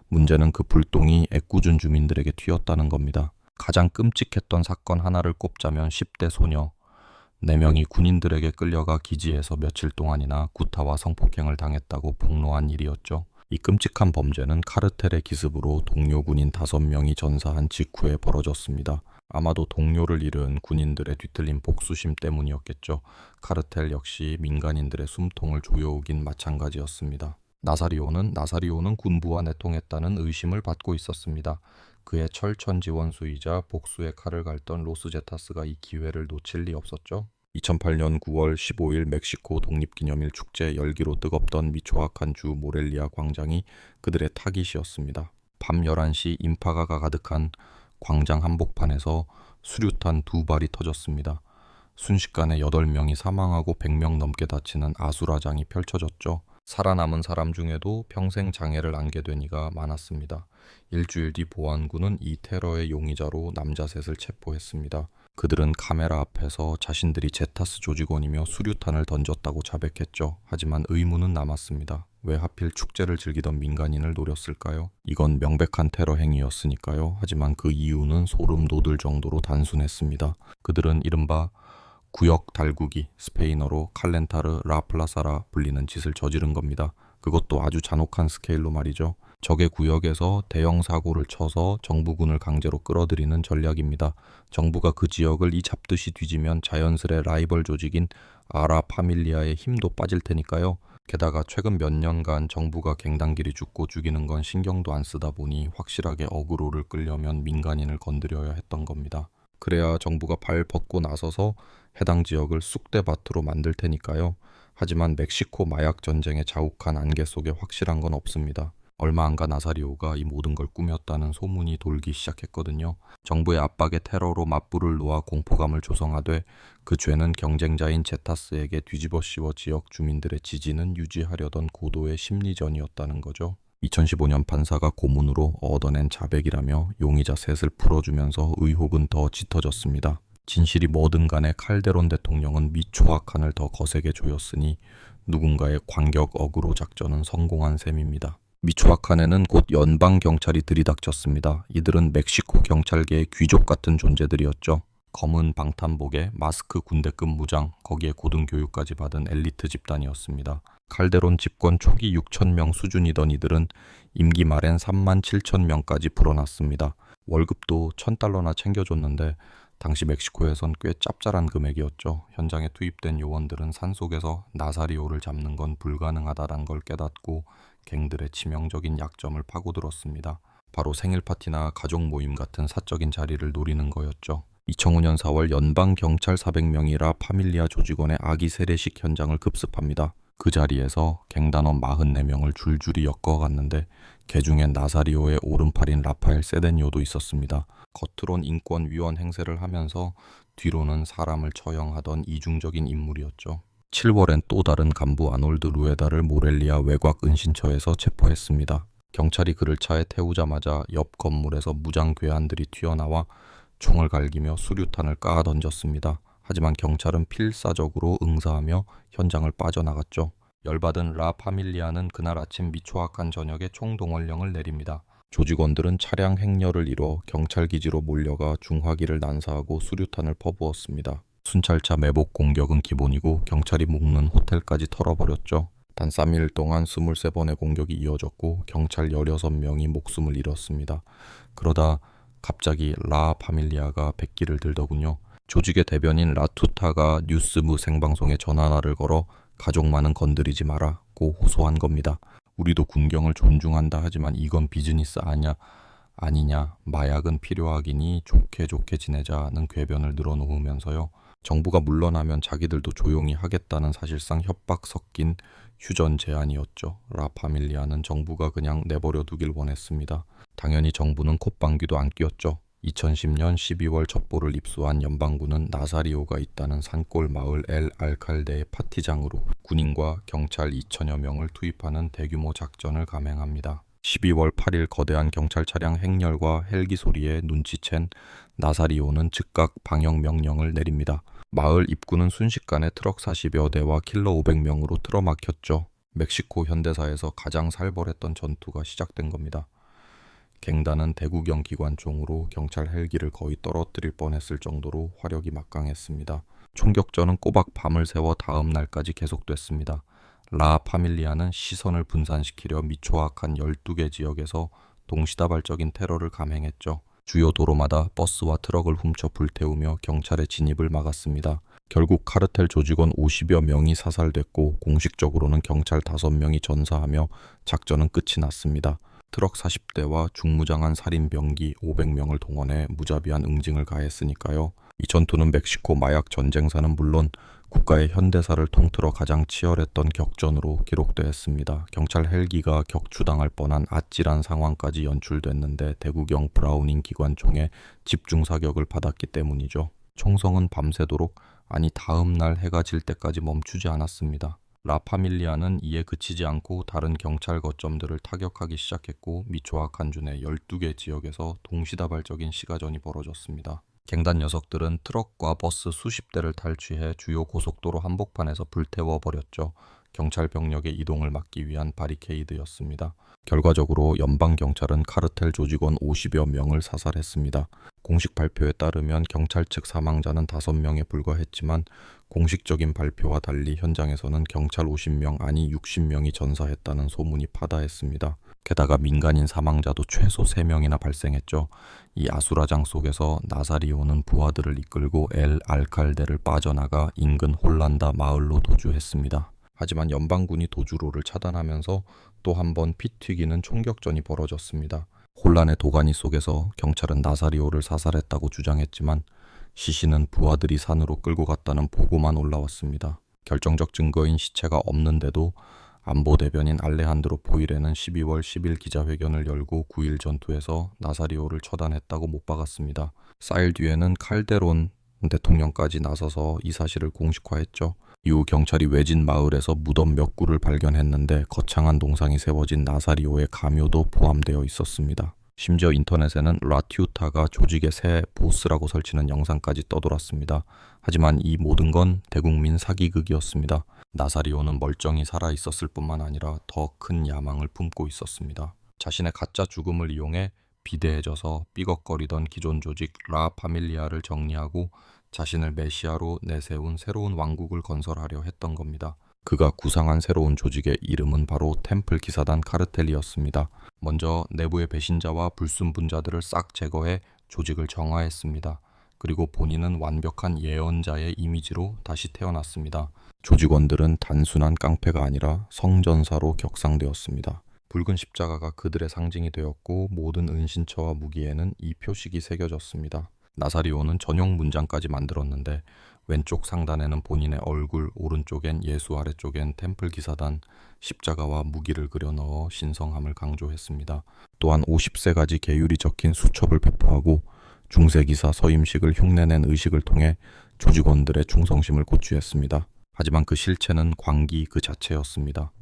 문제는 그 불똥이 애꿎은 주민들에게 튀었다는 겁니다. 가장 끔찍했던 사건 하나를 꼽자면 10대 소녀 4명이 군인들에게 끌려가 기지에서 며칠 동안이나 구타와 성폭행을 당했다고 폭로한 일이었죠. 이 끔찍한 범죄는 카르텔의 기습으로 동료 군인 5명이 전사한 직후에 벌어졌습니다. 아마도 동료를 잃은 군인들의 뒤틀린 복수심 때문이었겠죠. 카르텔 역시 민간인들의 숨통을 조여오긴 마찬가지였습니다. 나사리오는 군부와 내통했다는 의심을 받고 있었습니다. 그의 철천지원수이자 복수의 칼을 갈던 로스제타스가 이 기회를 놓칠 리 없었죠. 2008년 9월 15일 멕시코 독립기념일 축제 열기로 뜨겁던 미초아칸 주 모렐리아 광장이 그들의 타깃이었습니다. 밤 11시 인파가가 가득한 광장 한복판에서 수류탄 2발이 터졌습니다. 순식간에 8명이 사망하고 100명 넘게 다치는 아수라장이 펼쳐졌죠. 살아남은 사람 중에도 평생 장애를 안게 된 이가 많았습니다. 일주일 뒤 보안군은 이 테러의 용의자로 남자 셋을 체포했습니다. 그들은 카메라 앞에서 자신들이 제타스 조직원이며 수류탄을 던졌다고 자백했죠. 하지만 의문은 남았습니다. 왜 하필 축제를 즐기던 민간인을 노렸을까요? 이건 명백한 테러 행위였으니까요. 하지만 그 이유는 소름 돋을 정도로 단순했습니다. 그들은 이른바 구역 달구기, 스페인어로 칼렌타르 라플라사라 불리는 짓을 저지른 겁니다. 그것도 아주 잔혹한 스케일로 말이죠. 적의 구역에서 대형 사고를 쳐서 정부군을 강제로 끌어들이는 전략입니다. 정부가 그 지역을 이 잡듯이 뒤지면 자연스레 라이벌 조직인 아라 파밀리아의 힘도 빠질 테니까요. 게다가 최근 몇 년간 정부가 갱단끼리 죽고 죽이는 건 신경도 안 쓰다 보니 확실하게 어그로를 끌려면 민간인을 건드려야 했던 겁니다. 그래야 정부가 발 벗고 나서서 해당 지역을 쑥대밭으로 만들 테니까요. 하지만 멕시코 마약 전쟁의 자욱한 안개 속에 확실한 건 없습니다. 얼마 안 가 나사리오가 이 모든 걸 꾸몄다는 소문이 돌기 시작했거든요. 정부의 압박에 테러로 맞불을 놓아 공포감을 조성하되 그 죄는 경쟁자인 제타스에게 뒤집어 씌워 지역 주민들의 지지는 유지하려던 고도의 심리전이었다는 거죠. 2015년 판사가 고문으로 얻어낸 자백이라며 용의자 셋을 풀어주면서 의혹은 더 짙어졌습니다. 진실이 뭐든 간에 칼데론 대통령은 미초아칸을 더 거세게 조였으니 누군가의 관격 어그로 작전은 성공한 셈입니다. 미초아칸에는 곧 연방 경찰이 들이닥쳤습니다. 이들은 멕시코 경찰계의 귀족 같은 존재들이었죠. 검은 방탄복에 마스크 군대급 무장, 거기에 고등교육까지 받은 엘리트 집단이었습니다. 칼데론 집권 초기 6,000명 수준이던 이들은 임기 말엔 37,000명까지 불어났습니다. 월급도 $1,000나 챙겨줬는데 당시 멕시코에선 꽤 짭짤한 금액이었죠. 현장에 투입된 요원들은 산속에서 나사리오를 잡는 건 불가능하다는 걸 깨닫고 갱들의 치명적인 약점을 파고들었습니다. 바로 생일 파티나 가족 모임 같은 사적인 자리를 노리는 거였죠. 2005년 4월 연방 경찰 400명이 라 파밀리아 조직원의 아기 세례식 현장을 급습합니다. 그 자리에서 갱단원 44명을 줄줄이 엮어갔는데 그중엔 나사리오의 오른팔인 라파엘 세데니오도 있었습니다. 겉으론 인권위원 행세를 하면서 뒤로는 사람을 처형하던 이중적인 인물이었죠. 7월엔 또 다른 간부 아놀드 루에다를 모렐리아 외곽 은신처에서 체포했습니다. 경찰이 그를 차에 태우자마자 옆 건물에서 무장 괴한들이 튀어나와 총을 갈기며 수류탄을 까아 던졌습니다. 하지만 경찰은 필사적으로 응사하며 현장을 빠져나갔죠. 열받은 라 파밀리아는 그날 아침 미초아칸 전역에 총동원령을 내립니다. 조직원들은 차량 행렬을 이뤄 경찰 기지로 몰려가 중화기를 난사하고 수류탄을 퍼부었습니다. 순찰차 매복 공격은 기본이고 경찰이 묵는 호텔까지 털어버렸죠. 단 3일 동안 23번의 공격이 이어졌고 경찰 16명이 목숨을 잃었습니다. 그러다 갑자기 라 파밀리아가 백기를 들더군요. 조직의 대변인 라투타가 뉴스부 생방송에 전화를 걸어 가족만은 건드리지 마라고 호소한 겁니다. 우리도 군경을 존중한다 하지만 이건 비즈니스 아니냐 마약은 필요하기니 좋게 지내자는 궤변을 늘어놓으면서요. 정부가 물러나면 자기들도 조용히 하겠다는 사실상 협박 섞인 휴전 제안이었죠. 라 파밀리아는 정부가 그냥 내버려 두길 원했습니다. 당연히 정부는 콧방귀도 안 뀌었죠. 2010년 12월 첩보를 입수한 연방군은 나사리오가 있다는 산골 마을 엘 알칼데의 파티장으로 군인과 경찰 2,000여 명을 투입하는 대규모 작전을 감행합니다. 12월 8일 거대한 경찰 차량 행렬과 헬기 소리에 눈치챈 나사리오는 즉각 방역 명령을 내립니다. 마을 입구는 순식간에 트럭 40여 대와 킬러 500명으로 틀어막혔죠. 멕시코 현대사에서 가장 살벌했던 전투가 시작된 겁니다. 갱단은 대구경 기관총으로 경찰 헬기를 거의 떨어뜨릴 뻔했을 정도로 화력이 막강했습니다. 총격전은 꼬박 밤을 새워 다음 날까지 계속됐습니다. 라 파밀리아는 시선을 분산시키려 미초아칸 12개 지역에서 동시다발적인 테러를 감행했죠. 주요 도로마다 버스와 트럭을 훔쳐 불태우며 경찰의 진입을 막았습니다. 결국 카르텔 조직원 50여 명이 사살됐고 공식적으로는 경찰 5명이 전사하며 작전은 끝이 났습니다. 트럭 40대와 중무장한 살인병기 500명을 동원해 무자비한 응징을 가했으니까요. 이 전투는 멕시코 마약 전쟁사는 물론 국가의 현대사를 통틀어 가장 치열했던 격전으로 기록되었습니다. 경찰 헬기가 격추당할 뻔한 아찔한 상황까지 연출됐는데 대구경 브라우닝 기관총에 집중 사격을 받았기 때문이죠. 총성은 밤새도록 아니 다음 날 해가 질 때까지 멈추지 않았습니다. 라 파밀리아는 이에 그치지 않고 다른 경찰 거점들을 타격하기 시작했고 미초아칸 주내 12개 지역에서 동시다발적인 시가전이 벌어졌습니다. 갱단 녀석들은 트럭과 버스 수십 대를 탈취해 주요 고속도로 한복판에서 불태워버렸죠. 경찰 병력의 이동을 막기 위한 바리케이드였습니다. 결과적으로 연방경찰은 카르텔 조직원 50여 명을 사살했습니다. 공식 발표에 따르면 경찰 측 사망자는 5명에 불과했지만 공식적인 발표와 달리 현장에서는 경찰 50명 아니 60명이 전사했다는 소문이 파다했습니다. 게다가 민간인 사망자도 최소 3명이나 발생했죠. 이 아수라장 속에서 나사리오는 부하들을 이끌고 엘 알칼데를 빠져나가 인근 홀란다 마을로 도주했습니다. 하지만 연방군이 도주로를 차단하면서 또 한 번 피 튀기는 총격전이 벌어졌습니다. 혼란의 도가니 속에서 경찰은 나사리오를 사살했다고 주장했지만 시신은 부하들이 산으로 끌고 갔다는 보고만 올라왔습니다. 결정적 증거인 시체가 없는데도 안보 대변인 알레한드로 포이레는 12월 10일 기자회견을 열고 9일 전투에서 나사리오를 처단했다고 못 박았습니다. 4일 뒤에는 칼데론 대통령까지 나서서 이 사실을 공식화했죠. 이후 경찰이 외진 마을에서 무덤 몇 구를 발견했는데 거창한 동상이 세워진 나사리오의 가묘도 포함되어 있었습니다. 심지어 인터넷에는 라티우타가 조직의 새 보스라고 설치는 영상까지 떠돌았습니다. 하지만 이 모든 건 대국민 사기극이었습니다. 나사리오는 멀쩡히 살아 있었을 뿐만 아니라 더 큰 야망을 품고 있었습니다. 자신의 가짜 죽음을 이용해 비대해져서 삐걱거리던 기존 조직 라 파밀리아를 정리하고 자신을 메시아로 내세운 새로운 왕국을 건설하려 했던 겁니다. 그가 구상한 새로운 조직의 이름은 바로 템플 기사단 카르텔이었습니다. 먼저 내부의 배신자와 불순분자들을 싹 제거해 조직을 정화했습니다. 그리고 본인은 완벽한 예언자의 이미지로 다시 태어났습니다. 조직원들은 단순한 깡패가 아니라 성전사로 격상되었습니다. 붉은 십자가가 그들의 상징이 되었고 모든 은신처와 무기에는 이 표식이 새겨졌습니다. 나사리오는 전용 문장까지 만들었는데 왼쪽 상단에는 본인의 얼굴, 오른쪽엔 예수, 아래쪽엔 템플 기사단, 십자가와 무기를 그려 넣어 신성함을 강조했습니다. 또한 50세 가지 계율이 적힌 수첩을 배포하고 중세기사 서임식을 흉내낸 의식을 통해 조직원들의 충성심을 고취했습니다. 하지만 그 실체는 광기 그 자체였습니다.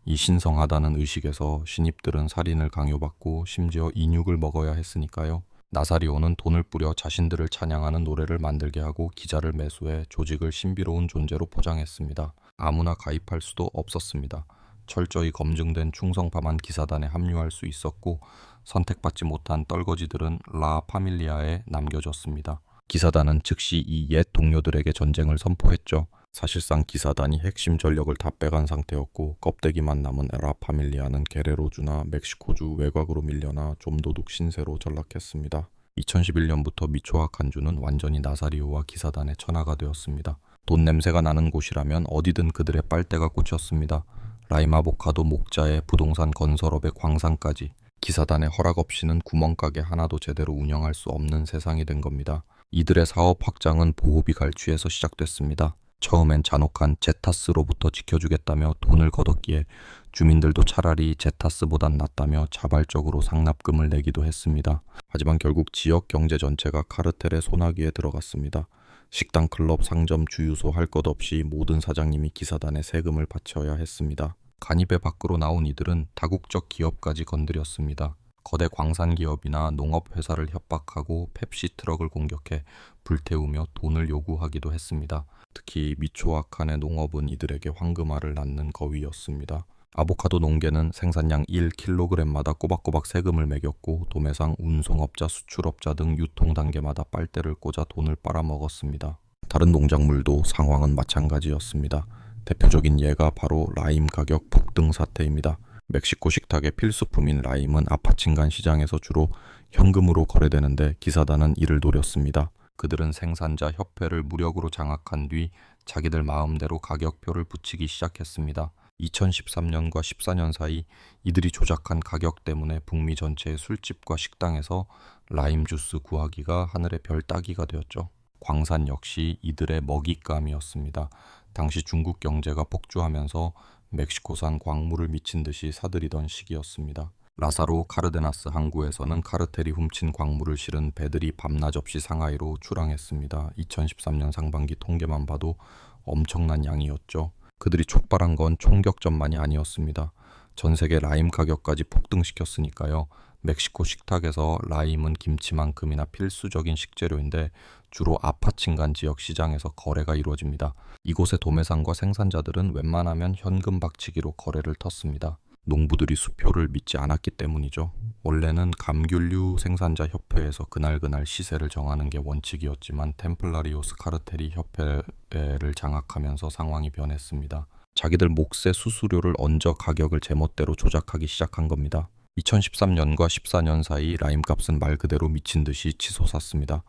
이 신성하다는 의식에서 신입들은 살인을 강요받고 심지어 인육을 먹어야 했으니까요. 나사리오는 돈을 뿌려 자신들을 찬양하는 노래를 만들게 하고 기자를 매수해 조직을 신비로운 존재로 포장했습니다. 아무나 가입할 수도 없었습니다. 철저히 검증된 충성파만 기사단에 합류할 수 있었고 선택받지 못한 떨거지들은 라 파밀리아에 남겨졌습니다. 기사단은 즉시 이 옛 동료들에게 전쟁을 선포했죠. 사실상 기사단이 핵심 전력을 다 빼간 상태였고 껍데기만 남은 라 파밀리아는 게레로주나 멕시코주 외곽으로 밀려나 좀도둑 신세로 전락했습니다. 2011년부터 미초아칸주는 완전히 나사리오와 기사단의 천하가 되었습니다. 돈 냄새가 나는 곳이라면 어디든 그들의 빨대가 꽂혔습니다. 라임 아보카도 목자에 부동산 건설업에 광산까지 기사단의 허락 없이는 구멍가게 하나도 제대로 운영할 수 없는 세상이 된 겁니다. 이들의 사업 확장은 보호비 갈취에서 시작됐습니다. 처음엔 잔혹한 제타스로부터 지켜주겠다며 돈을 거뒀기에 주민들도 차라리 제타스보단 낫다며 자발적으로 상납금을 내기도 했습니다. 하지만 결국 지역 경제 전체가 카르텔의 소나기에 들어갔습니다. 식당, 클럽, 상점, 주유소 할 것 없이 모든 사장님이 기사단에 세금을 바쳐야 했습니다. 간입회 밖으로 나온 이들은 다국적 기업까지 건드렸습니다. 거대 광산 기업이나 농업 회사를 협박하고 펩시 트럭을 공격해 불태우며 돈을 요구하기도 했습니다. 특히 미초아칸의 농업은 이들에게 황금알을 낳는 거위였습니다. 아보카도 농계는 생산량 1kg마다 꼬박꼬박 세금을 매겼고 도매상, 운송업자, 수출업자 등 유통 단계마다 빨대를 꽂아 돈을 빨아먹었습니다. 다른 농작물도 상황은 마찬가지였습니다. 대표적인 예가 바로 라임 가격 폭등 사태입니다. 멕시코 식탁의 필수품인 라임은 아파친간 시장에서 주로 현금으로 거래되는데 기사단은 이를 노렸습니다. 그들은 생산자 협회를 무력으로 장악한 뒤 자기들 마음대로 가격표를 붙이기 시작했습니다. 2013년과 14년 사이 이들이 조작한 가격 때문에 북미 전체의 술집과 식당에서 라임 주스 구하기가 하늘의 별 따기가 되었죠. 광산 역시 이들의 먹잇감이었습니다. 당시 중국 경제가 폭주하면서 멕시코산 광물을 미친 듯이 사들이던 시기였습니다. 라사로 카르데나스 항구에서는 카르텔이 훔친 광물을 실은 배들이 밤낮 없이 상하이로 출항했습니다. 2013년 상반기 통계만 봐도 엄청난 양이었죠. 그들이 촉발한 건 총격전만이 아니었습니다. 전 세계 라임 가격까지 폭등시켰으니까요. 멕시코 식탁에서 라임은 김치만큼이나 필수적인 식재료인데 주로 아파친간 지역 시장에서 거래가 이루어집니다. 이곳의 도매상과 생산자들은 웬만하면 현금 박치기로 거래를 텄습니다. 농부들이 수표를 믿지 않았기 때문이죠. 원래는 감귤류 생산자 협회에서 그날그날 시세를 정하는 게 원칙이었지만 템플라리오스 카르텔이 협회를 장악하면서 상황이 변했습니다. 자기들 몫의 수수료를 얹어 가격을 제멋대로 조작하기 시작한 겁니다. 2013년과 14년 사이 라임 값은 말 그대로 미친 듯이 치솟았습니다.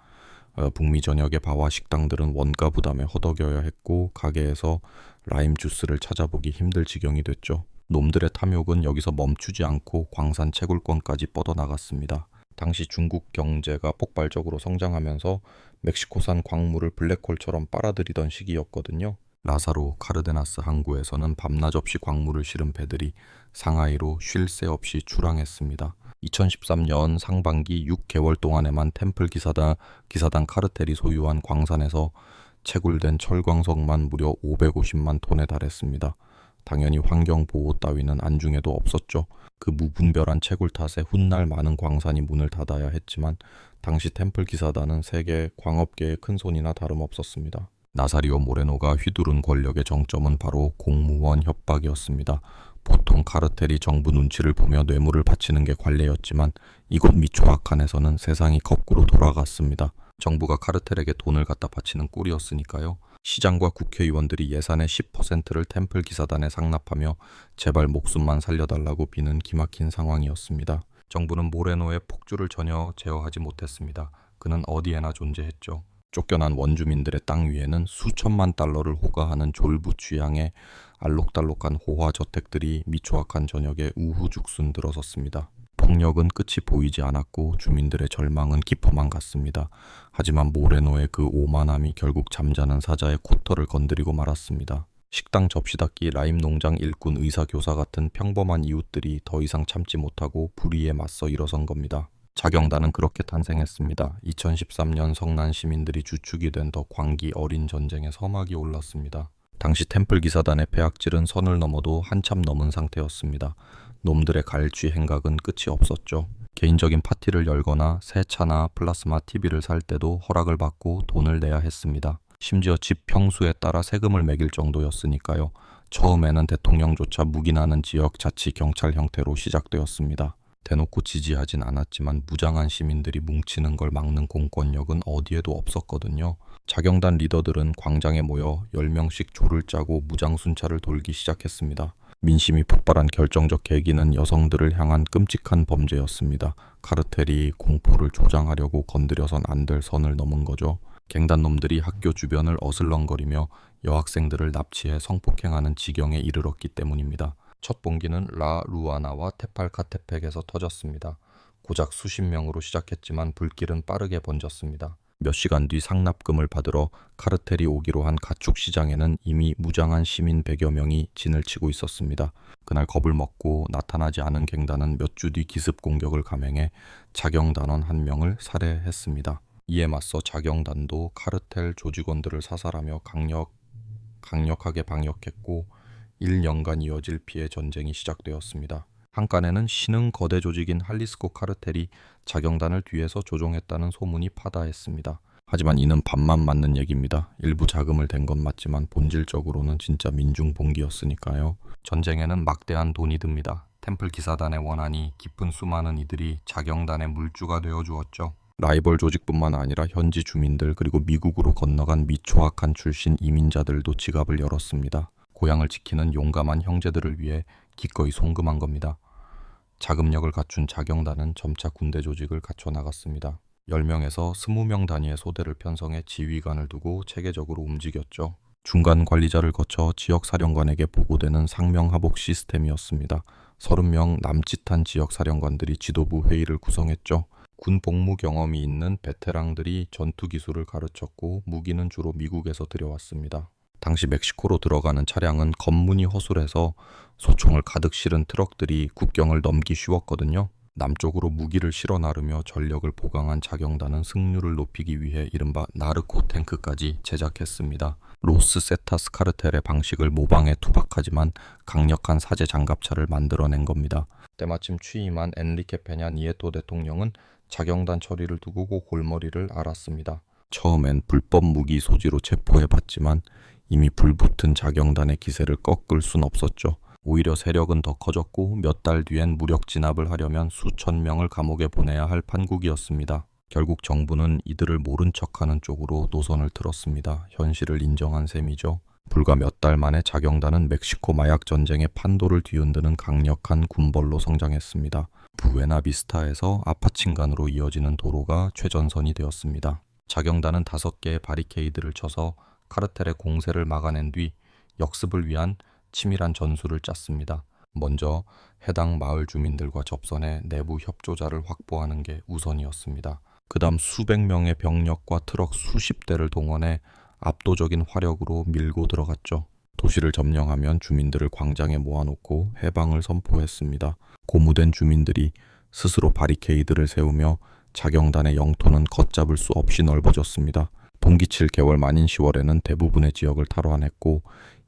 북미 전역의 바와 식당들은 원가 부담에 허덕여야 했고 가게에서 라임 주스를 찾아보기 힘들 지경이 됐죠. 놈들의 탐욕은 여기서 멈추지 않고 광산 채굴권까지 뻗어나갔습니다. 당시 중국 경제가 폭발적으로 성장하면서 멕시코산 광물을 블랙홀처럼 빨아들이던 시기였거든요. 라사로 카르데나스 항구에서는 밤낮 없이 광물을 실은 배들이 상하이로 쉴 새 없이 출항했습니다. 2013년 상반기 6개월 동안에만 템플 기사단 카르텔이 소유한 광산에서 채굴된 철광석만 무려 550만 톤에 달했습니다. 당연히 환경보호 따위는 안중에도 없었죠. 그 무분별한 채굴 탓에 훗날 많은 광산이 문을 닫아야 했지만 당시 템플 기사단은 세계 광업계의 큰손이나 다름없었습니다. 나사리오 모레노가 휘두른 권력의 정점은 바로 공무원 협박이었습니다. 보통 카르텔이 정부 눈치를 보며 뇌물을 바치는 게 관례였지만 이곳 미초아칸에서는 세상이 거꾸로 돌아갔습니다. 정부가 카르텔에게 돈을 갖다 바치는 꼴이었으니까요. 시장과 국회의원들이 예산의 10%를 템플 기사단에 상납하며 제발 목숨만 살려달라고 비는 기막힌 상황이었습니다. 정부는 모레노의 폭주를 전혀 제어하지 못했습니다. 그는 어디에나 존재했죠. 쫓겨난 원주민들의 땅 위에는 수천만 달러를 호가하는 졸부 취향의 알록달록한 호화 저택들이 미초아칸 전역에 우후죽순 들어섰습니다. 폭력은 끝이 보이지 않았고 주민들의 절망은 깊어만 갔습니다. 하지만 모레노의 그 오만함이 결국 잠자는 사자의 코털을 건드리고 말았습니다. 식당 접시 닦기, 라임 농장 일꾼, 의사, 교사 같은 평범한 이웃들이 더 이상 참지 못하고 불의에 맞서 일어선 겁니다. 자경단은 그렇게 탄생했습니다. 2013년 성난 시민들이 주축이 된 더 광기 어린 전쟁의 서막이 올랐습니다. 당시 템플 기사단의 폐악질은 선을 넘어도 한참 넘은 상태였습니다. 놈들의 갈취 행각은 끝이 없었죠. 개인적인 파티를 열거나 새 차나 플라스마 TV를 살 때도 허락을 받고 돈을 내야 했습니다. 심지어 집 평수에 따라 세금을 매길 정도였으니까요. 처음에는 대통령조차 묵인하는 지역 자치 경찰 형태로 시작되었습니다. 대놓고 지지하진 않았지만 무장한 시민들이 뭉치는 걸 막는 공권력은 어디에도 없었거든요. 자경단 리더들은 광장에 모여 10명씩 조를 짜고 무장 순찰을 돌기 시작했습니다. 민심이 폭발한 결정적 계기는 여성들을 향한 끔찍한 범죄였습니다. 카르텔이 공포를 조장하려고 건드려선 안 될 선을 넘은 거죠. 갱단놈들이 학교 주변을 어슬렁거리며 여학생들을 납치해 성폭행하는 지경에 이르렀기 때문입니다. 첫 봉기는 라 루아나와 테팔카테펙에서 터졌습니다. 고작 수십 명으로 시작했지만 불길은 빠르게 번졌습니다. 몇 시간 뒤 상납금을 받으러 카르텔이 오기로 한 가축 시장에는 이미 무장한 시민 100여 명이 진을 치고 있었습니다. 그날 겁을 먹고 나타나지 않은 갱단은 몇 주 뒤 기습 공격을 감행해 자경단원 1명을 살해했습니다. 이에 맞서 자경단도 카르텔 조직원들을 사살하며 강력하게 방역했고 1년간 이어질 피해 전쟁이 시작되었습니다. 한간에는 신흥 거대 조직인 할리스코 카르텔이 자경단을 뒤에서 조종했다는 소문이 파다했습니다. 하지만 이는 반만 맞는 얘기입니다. 일부 자금을 댄 건 맞지만 본질적으로는 진짜 민중 봉기였으니까요. 전쟁에는 막대한 돈이 듭니다. 템플 기사단의 원한이 깊은 수많은 이들이 자경단의 물주가 되어 주었죠. 라이벌 조직뿐만 아니라 현지 주민들 그리고 미국으로 건너간 미초아칸 출신 이민자들도 지갑을 열었습니다. 고향을 지키는 용감한 형제들을 위해 기꺼이 송금한 겁니다. 자금력을 갖춘 자경단은 점차 군대 조직을 갖춰 나갔습니다. 10명에서 20명 단위의 소대를 편성해 지휘관을 두고 체계적으로 움직였죠. 중간 관리자를 거쳐 지역 사령관에게 보고되는 상명하복 시스템이었습니다. 30명 남짓한 지역 사령관들이 지도부 회의를 구성했죠. 군 복무 경험이 있는 베테랑들이 전투 기술을 가르쳤고 무기는 주로 미국에서 들여왔습니다. 당시 멕시코로 들어가는 차량은 검문이 허술해서 소총을 가득 실은 트럭들이 국경을 넘기 쉬웠거든요. 남쪽으로 무기를 실어 나르며 전력을 보강한 자경단은 승률을 높이기 위해 이른바 나르코 탱크까지 제작했습니다. 로스 세타스 카르텔의 방식을 모방해 투박하지만 강력한 사제 장갑차를 만들어낸 겁니다. 때마침 취임한 엔리케 페냐 니에토 대통령은 자경단 처리를 두고 골머리를 앓았습니다. 처음엔 불법 무기 소지로 체포해봤지만 이미 불붙은 자경단의 기세를 꺾을 순 없었죠. 오히려 세력은 더 커졌고 몇 달 뒤엔 무력 진압을 하려면 수천 명을 감옥에 보내야 할 판국이었습니다. 결국 정부는 이들을 모른 척하는 쪽으로 노선을 틀었습니다. 현실을 인정한 셈이죠. 불과 몇 달 만에 자경단은 멕시코 마약 전쟁의 판도를 뒤흔드는 강력한 군벌로 성장했습니다. 부에나비스타에서 아파친간으로 이어지는 도로가 최전선이 되었습니다. 자경단은 5개의 바리케이드를 쳐서 카르텔의 공세를 막아낸 뒤 역습을 위한 치밀한 전술을 짰습니다. 먼저 해당 마을 주민들과 접선해 내부 협조자를 확보하는 게 우선이었습니다. 그 다음 수백 명의 병력과 트럭 수십 대를 동원해 압도적인 화력으로 밀고 들어갔죠. 도시를 점령하면 주민들을 광장에 모아놓고 해방을 선포했습니다. 고무된 주민들이 스스로 바리케이드를 세우며 자경단의 영토는 걷잡을 수 없이 넓어졌습니다. 동기 7개월 만인 10월에는 대부분의 지역을 탈환했고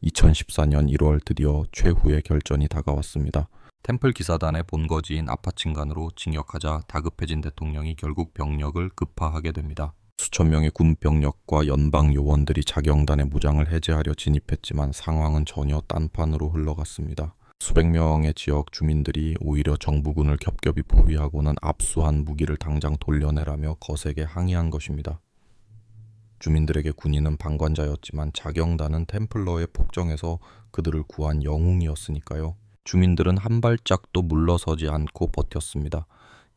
2014년 1월 드디어 최후의 결전이 다가왔습니다. 템플 기사단의 본거지인 아파친간으로 징역하자 다급해진 대통령이 결국 병력을 급파하게 됩니다. 수천 명의 군 병력과 연방 요원들이 자경단의 무장을 해제하려 진입했지만 상황은 전혀 딴판으로 흘러갔습니다. 수백 명의 지역 주민들이 오히려 정부군을 겹겹이 포위하고는 압수한 무기를 당장 돌려내라며 거세게 항의한 것입니다. 주민들에게 군인은 방관자였지만 자경단은 템플러의 폭정에서 그들을 구한 영웅이었으니까요. 주민들은 한 발짝도 물러서지 않고 버텼습니다.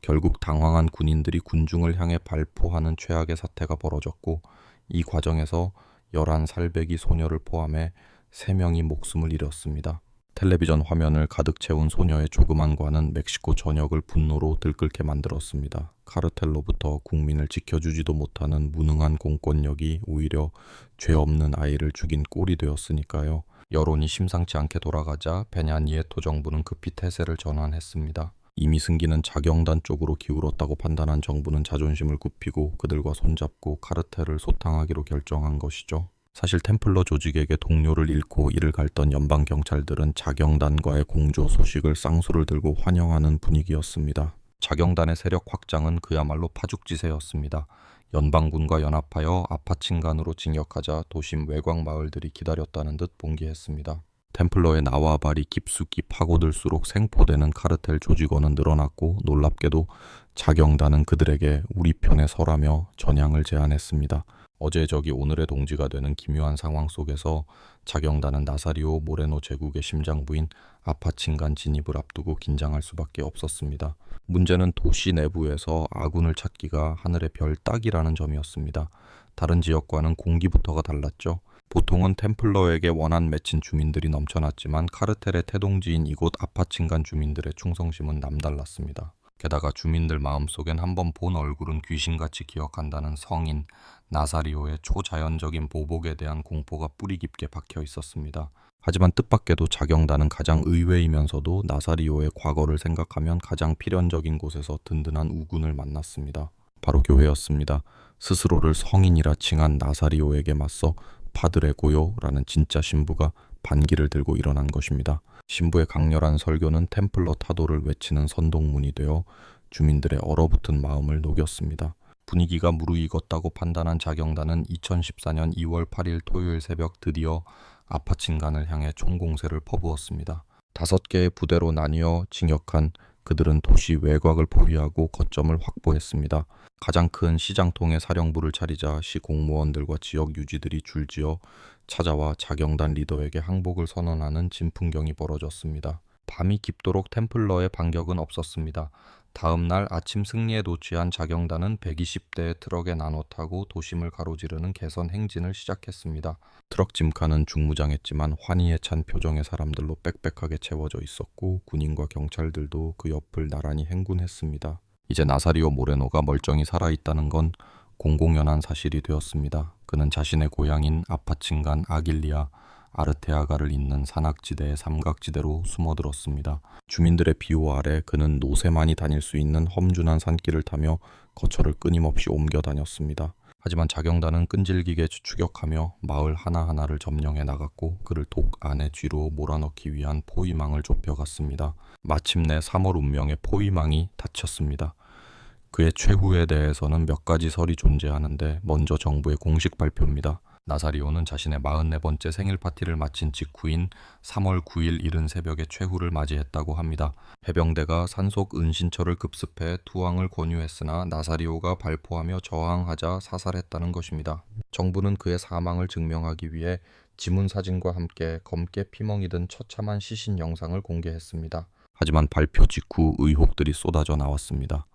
결국 당황한 군인들이 군중을 향해 발포하는 최악의 사태가 벌어졌고 이 과정에서 11살배기 소녀를 포함해 3명이 목숨을 잃었습니다. 텔레비전 화면을 가득 채운 소녀의 조그만 관은 멕시코 전역을 분노로 들끓게 만들었습니다. 카르텔로부터 국민을 지켜주지도 못하는 무능한 공권력이 오히려 죄 없는 아이를 죽인 꼴이 되었으니까요. 여론이 심상치 않게 돌아가자 베냐니에토 정부는 급히 태세를 전환했습니다. 이미 승기는 자경단 쪽으로 기울었다고 판단한 정부는 자존심을 굽히고 그들과 손잡고 카르텔을 소탕하기로 결정한 것이죠. 사실 템플러 조직에게 동료를 잃고 이를 갈던 연방 경찰들은 자경단과의 공조 소식을 쌍수를 들고 환영하는 분위기였습니다. 자경단의 세력 확장은 그야말로 파죽지세였습니다. 연방군과 연합하여 아파친간으로 징역하자 도심 외곽 마을들이 기다렸다는 듯 봉기했습니다. 템플러의 나와발이 깊숙이 파고들수록 생포되는 카르텔 조직원은 늘어났고 놀랍게도 자경단은 그들에게 우리 편에 서라며 전향을 제안했습니다. 어제 저기 오늘의 동지가 되는 기묘한 상황 속에서 자경단은 나사리오 모레노 제국의 심장부인 아파친간 진입을 앞두고 긴장할 수밖에 없었습니다. 문제는 도시 내부에서 아군을 찾기가 하늘의 별 따기라는 점이었습니다. 다른 지역과는 공기부터가 달랐죠. 보통은 템플러에게 원한 맺힌 주민들이 넘쳐났지만 카르텔의 태동지인 이곳 아파친간 주민들의 충성심은 남달랐습니다. 게다가 주민들 마음속엔 한번 본 얼굴은 귀신같이 기억한다는 성인 나사리오의 초자연적인 보복에 대한 공포가 뿌리 깊게 박혀 있었습니다. 하지만 뜻밖에도 자경단은 가장 의외이면서도 나사리오의 과거를 생각하면 가장 필연적인 곳에서 든든한 우군을 만났습니다. 바로 교회였습니다. 스스로를 성인이라 칭한 나사리오에게 맞서 파드레고요라는 진짜 신부가 반기를 들고 일어난 것입니다. 신부의 강렬한 설교는 템플러 타도를 외치는 선동문이 되어 주민들의 얼어붙은 마음을 녹였습니다. 분위기가 무르익었다고 판단한 자경단은 2014년 2월 8일 토요일 새벽 드디어 아파친간을 향해 총공세를 퍼부었습니다. 5개의 부대로 나뉘어 징역한 그들은 도시 외곽을 포위하고 거점을 확보했습니다. 가장 큰 시장통에 사령부를 차리자 시 공무원들과 지역 유지들이 줄지어 찾아와 자경단 리더에게 항복을 선언하는 진풍경이 벌어졌습니다. 밤이 깊도록 템플러의 반격은 없었습니다. 다음 날 아침 승리에 도취한 자경단은 120대의 트럭에 나눠 타고 도심을 가로지르는 개선 행진을 시작했습니다. 트럭 짐칸은 중무장했지만 환희에 찬 표정의 사람들로 빽빽하게 채워져 있었고 군인과 경찰들도 그 옆을 나란히 행군했습니다. 이제 나사리오 모레노가 멀쩡히 살아있다는 건 공공연한 사실이 되었습니다. 그는 자신의 고향인 아파친간 아길리아 아르테아가를 잇는 산악지대의 삼각지대로 숨어들었습니다. 주민들의 비호 아래 그는 노새만이 다닐 수 있는 험준한 산길을 타며 거처를 끊임없이 옮겨 다녔습니다. 하지만 자경단은 끈질기게 추격하며 마을 하나하나를 점령해 나갔고 그를 독 안의 쥐로 몰아넣기 위한 포위망을 좁혀갔습니다. 마침내 3월 운명의 포위망이 닫혔습니다. 그의 최후에 대해서는 몇 가지 설이 존재하는데 먼저 정부의 공식 발표입니다. 나사리오는 자신의 44번째 생일 파티를 마친 직후인 3월 9일 이른 새벽에 최후를 맞이했다고 합니다. 해병대가 산속 은신처를 급습해 투항을 권유했으나 나사리오가 발포하며 저항하자 사살했다는 것입니다. 정부는 그의 사망을 증명하기 위해 지문 사진과 함께 검게 피멍이 든 처참한 시신 영상을 공개했습니다. 하지만 발표 직후 의혹들이 쏟아져 나왔습니다.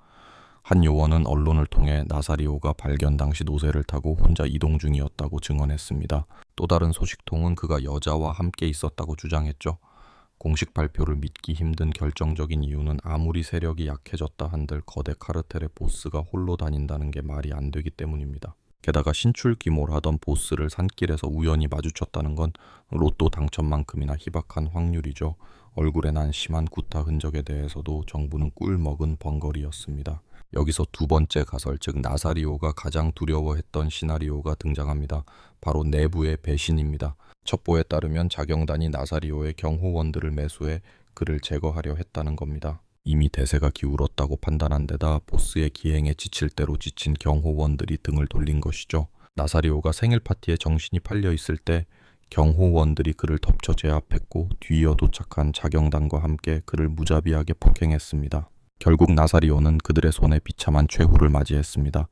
한 요원은 언론을 통해 나사리오가 발견 당시 노새를 타고 혼자 이동 중이었다고 증언했습니다. 또 다른 소식통은 그가 여자와 함께 있었다고 주장했죠. 공식 발표를 믿기 힘든 결정적인 이유는 아무리 세력이 약해졌다 한들 거대 카르텔의 보스가 홀로 다닌다는 게 말이 안 되기 때문입니다. 게다가 신출귀몰하던 보스를 산길에서 우연히 마주쳤다는 건 로또 당첨만큼이나 희박한 확률이죠. 얼굴에 난 심한 구타 흔적에 대해서도 정부는 꿀먹은 벙거리였습니다. 여기서 두 번째 가설, 즉 나사리오가 가장 두려워했던 시나리오가 등장합니다. 바로 내부의 배신입니다. 첩보에 따르면 자경단이 나사리오의 경호원들을 매수해 그를 제거하려 했다는 겁니다. 이미 대세가 기울었다고 판단한 데다 보스의 기행에 지칠 대로 지친 경호원들이 등을 돌린 것이죠. 나사리오가 생일 파티에 정신이 팔려 있을 때 경호원들이 그를 덮쳐 제압했고 뒤이어 도착한 자경단과 함께 그를 무자비하게 폭행했습니다. 결국 나사리오는 그들의 손에 비참한 최후를 맞이했습니다.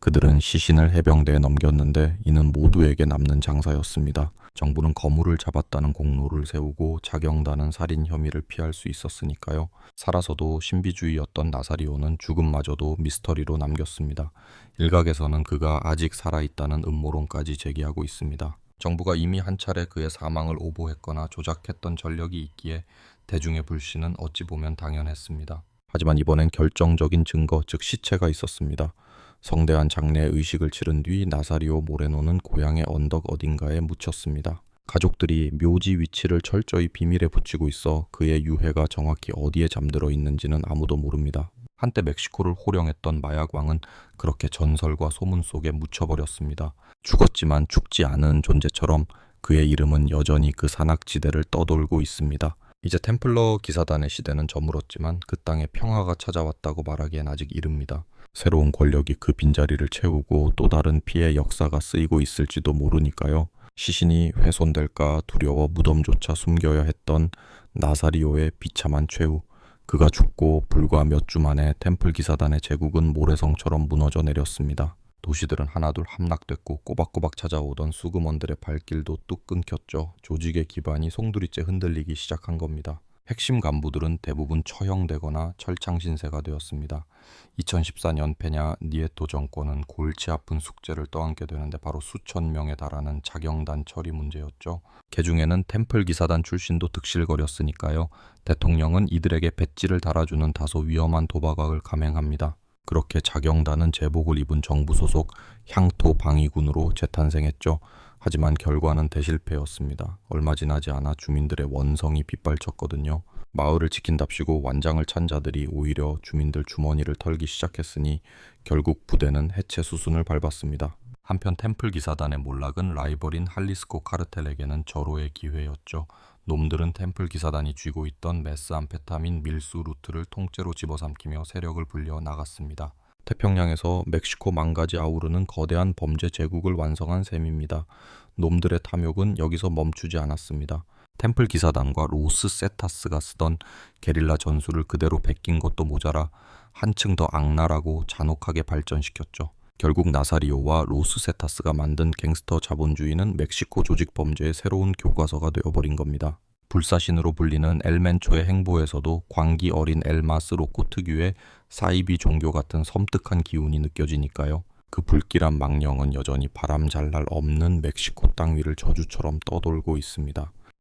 그들은 시신을 해병대에 넘겼는데 이는 모두에게 남는 장사였습니다. 정부는 거물을 잡았다는 공로를 세우고 자경단은 살인 혐의를 피할 수 있었으니까요. 살아서도 신비주의였던 나사리오는 죽음마저도 미스터리로 남겼습니다. 일각에서는 그가 아직 살아있다는 음모론까지 제기하고 있습니다. 정부가 이미 한 차례 그의 사망을 오보했거나 조작했던 전력이 있기에 대중의 불신은 어찌 보면 당연했습니다. 하지만 이번엔 결정적인 증거, 즉 시체가 있었습니다. 성대한 장례 의식을 치른 뒤 나사리오 모레노는 고향의 언덕 어딘가에 묻혔습니다. 가족들이 묘지 위치를 철저히 비밀에 붙이고 있어 그의 유해가 정확히 어디에 잠들어 있는지는 아무도 모릅니다. 한때 멕시코를 호령했던 마약왕은 그렇게 전설과 소문 속에 묻혀버렸습니다. 죽었지만 죽지 않은 존재처럼 그의 이름은 여전히 그 산악지대를 떠돌고 있습니다. 이제 템플러 기사단의 시대는 저물었지만 그 땅에 평화가 찾아왔다고 말하기엔 아직 이릅니다. 새로운 권력이 그 빈자리를 채우고 또 다른 피해 역사가 쓰이고 있을지도 모르니까요. 시신이 훼손될까 두려워 무덤조차 숨겨야 했던 나사리오의 비참한 최후. 그가 죽고 불과 몇 주 만에 템플 기사단의 제국은 모래성처럼 무너져 내렸습니다. 도시들은 하나둘 함락됐고 꼬박꼬박 찾아오던 수금원들의 발길도 뚝 끊겼죠. 조직의 기반이 송두리째 흔들리기 시작한 겁니다. 핵심 간부들은 대부분 처형되거나 철창신세가 되었습니다. 2014년 페냐 니에토 정권은 골치 아픈 숙제를 떠안게 되는데 바로 수천 명에 달하는 자경단 처리 문제였죠. 개중에는 템플 기사단 출신도 득실거렸으니까요. 대통령은 이들에게 배지를 달아주는 다소 위험한 도박을 감행합니다. 그렇게 자경단은 제복을 입은 정부 소속 향토 방위군으로 재탄생했죠. 하지만 결과는 대실패였습니다. 얼마 지나지 않아 주민들의 원성이 빗발쳤거든요. 마을을 지킨답시고 완장을 찬 자들이 오히려 주민들 주머니를 털기 시작했으니 결국 부대는 해체 수순을 밟았습니다. 한편 템플 기사단의 몰락은 라이벌인 할리스코 카르텔에게는 절호의 기회였죠. 놈들은 템플 기사단이 쥐고 있던 메스암페타민 밀수 루트를 통째로 집어삼키며 세력을 불려 나갔습니다. 태평양에서 멕시코 망가지 아우르는 거대한 범죄 제국을 완성한 셈입니다. 놈들의 탐욕은 여기서 멈추지 않았습니다. 템플 기사단과 로스 세타스가 쓰던 게릴라 전술을 그대로 베낀 것도 모자라 한층 더 악랄하고 잔혹하게 발전시켰죠. 결국 나사리오와 로스 세타스가 만든 갱스터 자본주의는 멕시코 조직 범죄의 새로운 교과서가 되어버린 겁니다. 불사신으로 불리는 엘멘초의 행보에서도 광기 어린 엘마스 로코 특유의 사이비 종교 같은 섬뜩한 기운이 느껴지니까요. 그 불길한 망령은 여전히 바람 잘 날 없는 멕시코 땅 위를 저주처럼 떠돌고 있습니다.